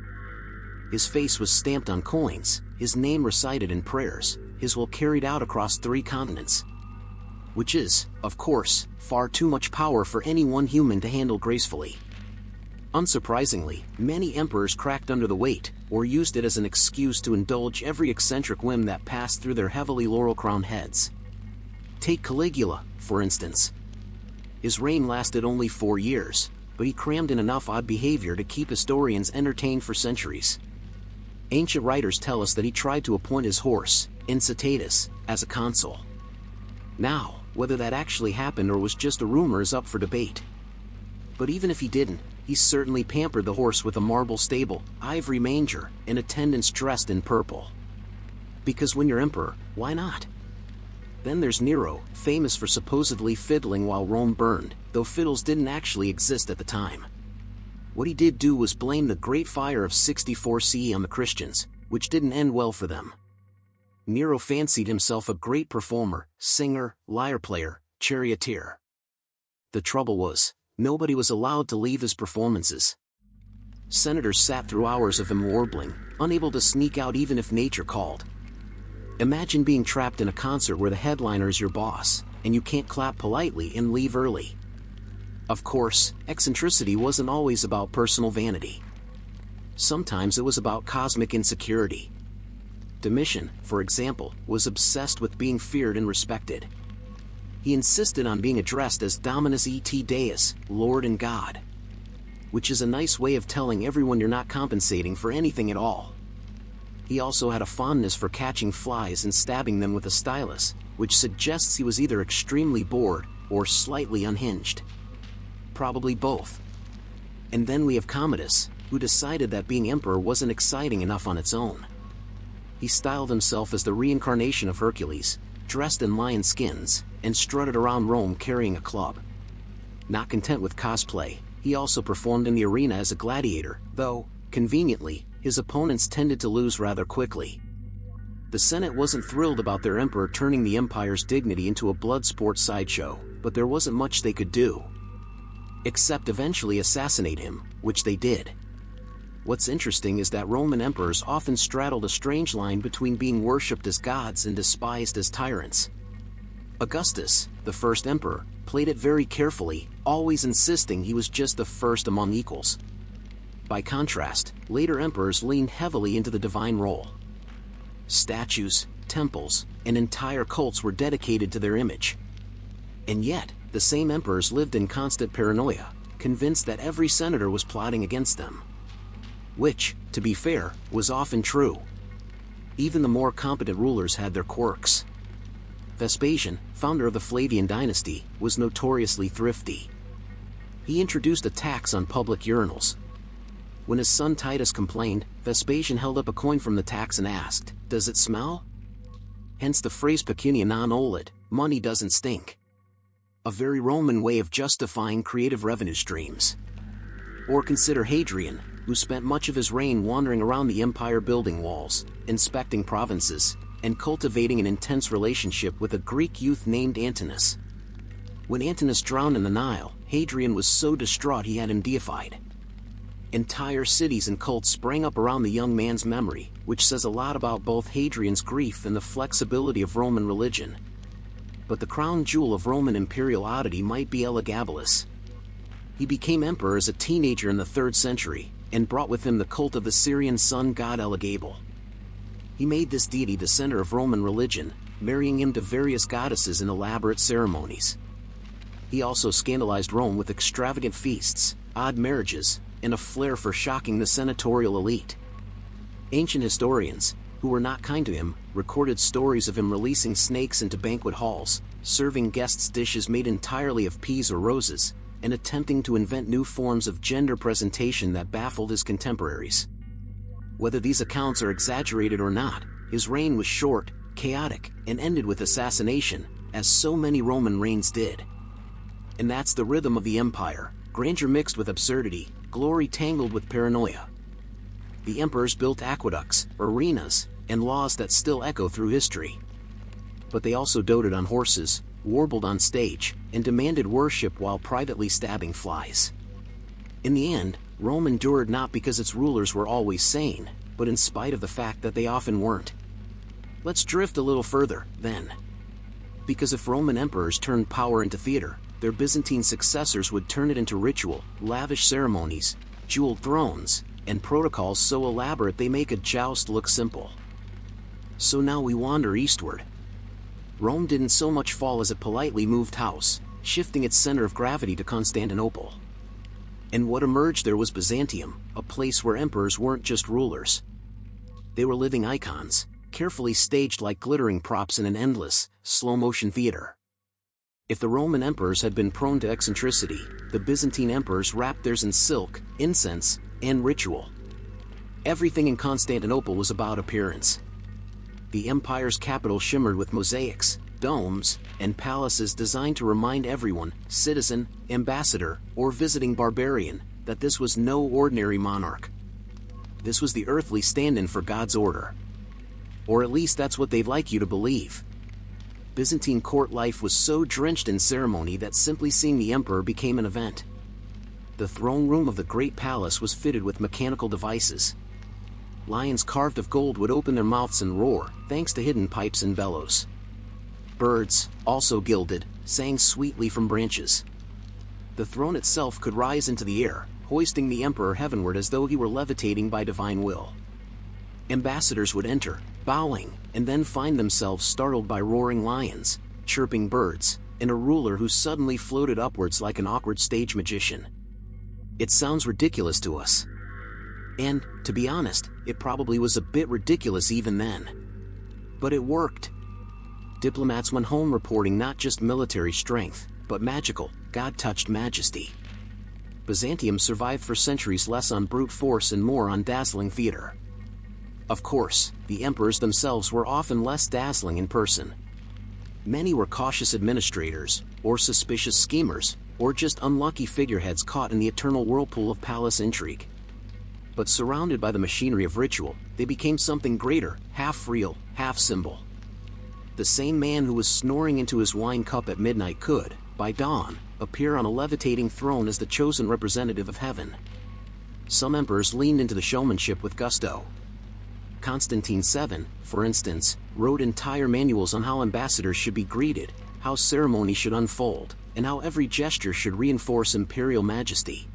His face was stamped on coins, his name recited in prayers, his will carried out across 3 continents. Which is, of course, far too much power for any one human to handle gracefully. Unsurprisingly, many emperors cracked under the weight, or used it as an excuse to indulge every eccentric whim that passed through their heavily laurel-crowned heads. Take Caligula, for instance. His reign lasted only 4 years, but he crammed in enough odd behavior to keep historians entertained for centuries. Ancient writers tell us that he tried to appoint his horse, Incitatus, as a consul. Now, whether that actually happened or was just a rumor is up for debate. But even if he didn't, he certainly pampered the horse with a marble stable, ivory manger, and attendants dressed in purple. Because when you're emperor, why not? Then there's Nero, famous for supposedly fiddling while Rome burned, though fiddles didn't actually exist at the time. What he did do was blame the Great Fire of 64 CE on the Christians, which didn't end well for them. Nero fancied himself a great performer, singer, lyre player, charioteer. The trouble was, nobody was allowed to leave his performances. Senators sat through hours of him warbling, unable to sneak out even if nature called. Imagine being trapped in a concert where the headliner is your boss, and you can't clap politely and leave early. Of course, eccentricity wasn't always about personal vanity. Sometimes it was about cosmic insecurity. Domitian, for example, was obsessed with being feared and respected. He insisted on being addressed as Dominus et Deus, Lord and God. Which is a nice way of telling everyone you're not compensating for anything at all. He also had a fondness for catching flies and stabbing them with a stylus, which suggests he was either extremely bored or slightly unhinged. Probably both. And then we have Commodus, who decided that being emperor wasn't exciting enough on its own. He styled himself as the reincarnation of Hercules, dressed in lion skins, and strutted around Rome carrying a club. Not content with cosplay, he also performed in the arena as a gladiator, though, conveniently, his opponents tended to lose rather quickly. The Senate wasn't thrilled about their emperor turning the empire's dignity into a blood sport sideshow, but there wasn't much they could do. Except eventually assassinate him, which they did. What's interesting is that Roman emperors often straddled a strange line between being worshipped as gods and despised as tyrants. Augustus, the first emperor, played it very carefully, always insisting he was just the first among equals. By contrast, later emperors leaned heavily into the divine role. Statues, temples, and entire cults were dedicated to their image. And yet, the same emperors lived in constant paranoia, convinced that every senator was plotting against them. Which, to be fair, was often true. Even the more competent rulers had their quirks. Vespasian, founder of the Flavian dynasty, was notoriously thrifty. He introduced a tax on public urinals. When his son Titus complained, Vespasian held up a coin from the tax and asked, "Does it smell?" Hence the phrase pecunia non olet, money doesn't stink. A very Roman way of justifying creative revenue streams. Or consider Hadrian, who spent much of his reign wandering around the empire building walls, inspecting provinces, and cultivating an intense relationship with a Greek youth named Antinous. When Antinous drowned in the Nile, Hadrian was so distraught he had him deified. Entire cities and cults sprang up around the young man's memory, which says a lot about both Hadrian's grief and the flexibility of Roman religion. But the crown jewel of Roman imperial oddity might be Elagabalus. He became emperor as a teenager in the 3rd century, and brought with him the cult of the Syrian sun god Elagabal. He made this deity the center of Roman religion, marrying him to various goddesses in elaborate ceremonies. He also scandalized Rome with extravagant feasts, odd marriages, and a flair for shocking the senatorial elite. Ancient historians, who were not kind to him, recorded stories of him releasing snakes into banquet halls, serving guests dishes made entirely of peas or roses, and attempting to invent new forms of gender presentation that baffled his contemporaries. Whether these accounts are exaggerated or not, his reign was short, chaotic, and ended with assassination, as so many Roman reigns did. And that's the rhythm of the empire, grandeur mixed with absurdity, glory tangled with paranoia. The emperors built aqueducts, arenas, and laws that still echo through history. But they also doted on horses, warbled on stage, and demanded worship while privately stabbing flies. In the end, Rome endured not because its rulers were always sane, but in spite of the fact that they often weren't. Let's drift a little further, then. Because if Roman emperors turned power into theater, their Byzantine successors would turn it into ritual, lavish ceremonies, jeweled thrones, and protocols so elaborate they make a joust look simple. So now we wander eastward. Rome didn't so much fall as it politely moved house, shifting its center of gravity to Constantinople. And what emerged there was Byzantium, a place where emperors weren't just rulers. They were living icons, carefully staged like glittering props in an endless, slow-motion theater. If the Roman emperors had been prone to eccentricity, the Byzantine emperors wrapped theirs in silk, incense, and ritual. Everything in Constantinople was about appearance. The empire's capital shimmered with mosaics, domes, and palaces designed to remind everyone, citizen, ambassador, or visiting barbarian, that this was no ordinary monarch. This was the earthly stand-in for God's order. Or at least that's what they'd like you to believe. Byzantine court life was so drenched in ceremony that simply seeing the emperor became an event. The throne room of the great palace was fitted with mechanical devices. Lions carved of gold would open their mouths and roar, thanks to hidden pipes and bellows. Birds, also gilded, sang sweetly from branches. The throne itself could rise into the air, hoisting the emperor heavenward as though he were levitating by divine will. Ambassadors would enter, bowing, and then find themselves startled by roaring lions, chirping birds, and a ruler who suddenly floated upwards like an awkward stage magician. It sounds ridiculous to us. And, to be honest, it probably was a bit ridiculous even then. But it worked. Diplomats went home reporting not just military strength, but magical, God-touched majesty. Byzantium survived for centuries less on brute force and more on dazzling theater. Of course, the emperors themselves were often less dazzling in person. Many were cautious administrators, or suspicious schemers, or just unlucky figureheads caught in the eternal whirlpool of palace intrigue. But surrounded by the machinery of ritual, they became something greater, half real, half symbol. The same man who was snoring into his wine cup at midnight could, by dawn, appear on a levitating throne as the chosen representative of heaven. Some emperors leaned into the showmanship with gusto. Constantine VII, for instance, wrote entire manuals on how ambassadors should be greeted, how ceremony should unfold, and how every gesture should reinforce imperial majesty.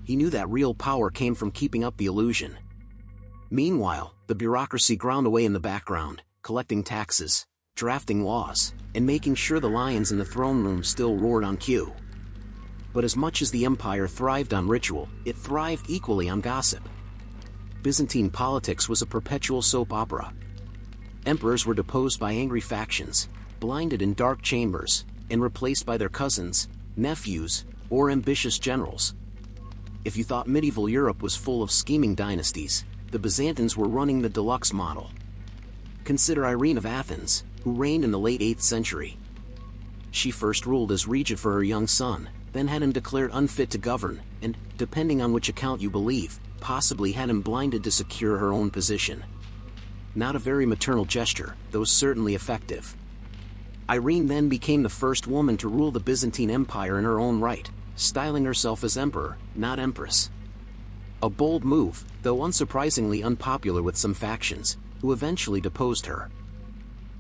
He knew that real power came from keeping up the illusion. Meanwhile, the bureaucracy ground away in the background, collecting taxes, drafting laws, and making sure the lions in the throne room still roared on cue. But as much as the empire thrived on ritual, it thrived equally on gossip. Byzantine politics was a perpetual soap opera. Emperors were deposed by angry factions, blinded in dark chambers, and replaced by their cousins, nephews, or ambitious generals. If you thought medieval Europe was full of scheming dynasties, the Byzantines were running the deluxe model. Consider Irene of Athens, who reigned in the late 8th century. She first ruled as regent for her young son, then had him declared unfit to govern, and, depending on which account you believe, possibly had him blinded to secure her own position. Not a very maternal gesture, though certainly effective. Irene then became the first woman to rule the Byzantine Empire in her own right, styling herself as emperor, not empress. A bold move, though unsurprisingly unpopular with some factions, who eventually deposed her.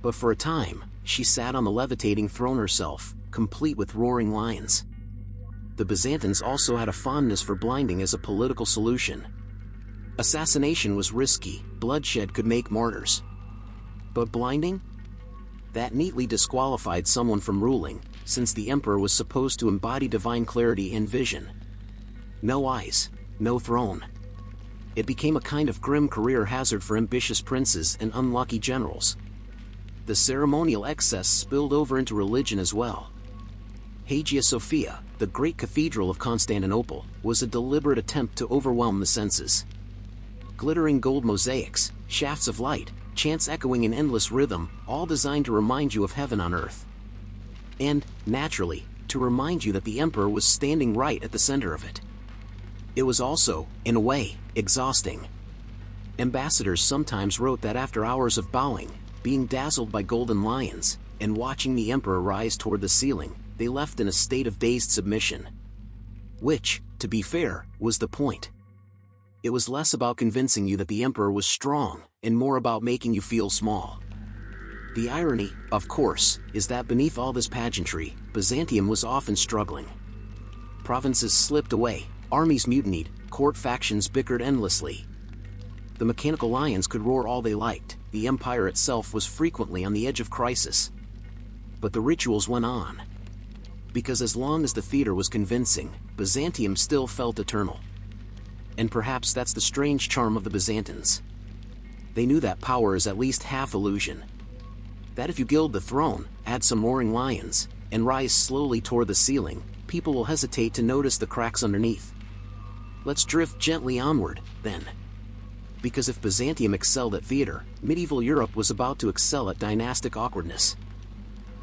But for a time, she sat on the levitating throne herself, complete with roaring lions. The Byzantines also had a fondness for blinding as a political solution. Assassination was risky, bloodshed could make martyrs. But blinding? That neatly disqualified someone from ruling, since the emperor was supposed to embody divine clarity and vision. No eyes, no throne. It became a kind of grim career hazard for ambitious princes and unlucky generals. The ceremonial excess spilled over into religion as well. Hagia Sophia, the great cathedral of Constantinople, was a deliberate attempt to overwhelm the senses. Glittering gold mosaics, shafts of light, chants echoing in endless rhythm, all designed to remind you of heaven on earth. And, naturally, to remind you that the emperor was standing right at the center of it. It was also, in a way, exhausting. Ambassadors sometimes wrote that after hours of bowing, being dazzled by golden lions, and watching the emperor rise toward the ceiling, they left in a state of dazed submission. Which, to be fair, was the point. It was less about convincing you that the emperor was strong, and more about making you feel small. The irony, of course, is that beneath all this pageantry, Byzantium was often struggling. Provinces slipped away, armies mutinied, court factions bickered endlessly. The mechanical lions could roar all they liked, the empire itself was frequently on the edge of crisis. But the rituals went on. Because as long as the theater was convincing, Byzantium still felt eternal. And perhaps that's the strange charm of the Byzantines. They knew that power is at least half illusion. That if you gild the throne, add some roaring lions, and rise slowly toward the ceiling, people will hesitate to notice the cracks underneath. Let's drift gently onward, then. Because if Byzantium excelled at theater, medieval Europe was about to excel at dynastic awkwardness.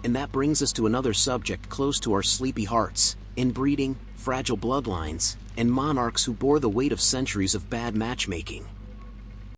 And that brings us to another subject close to our sleepy hearts: inbreeding, fragile bloodlines, and monarchs who bore the weight of centuries of bad matchmaking.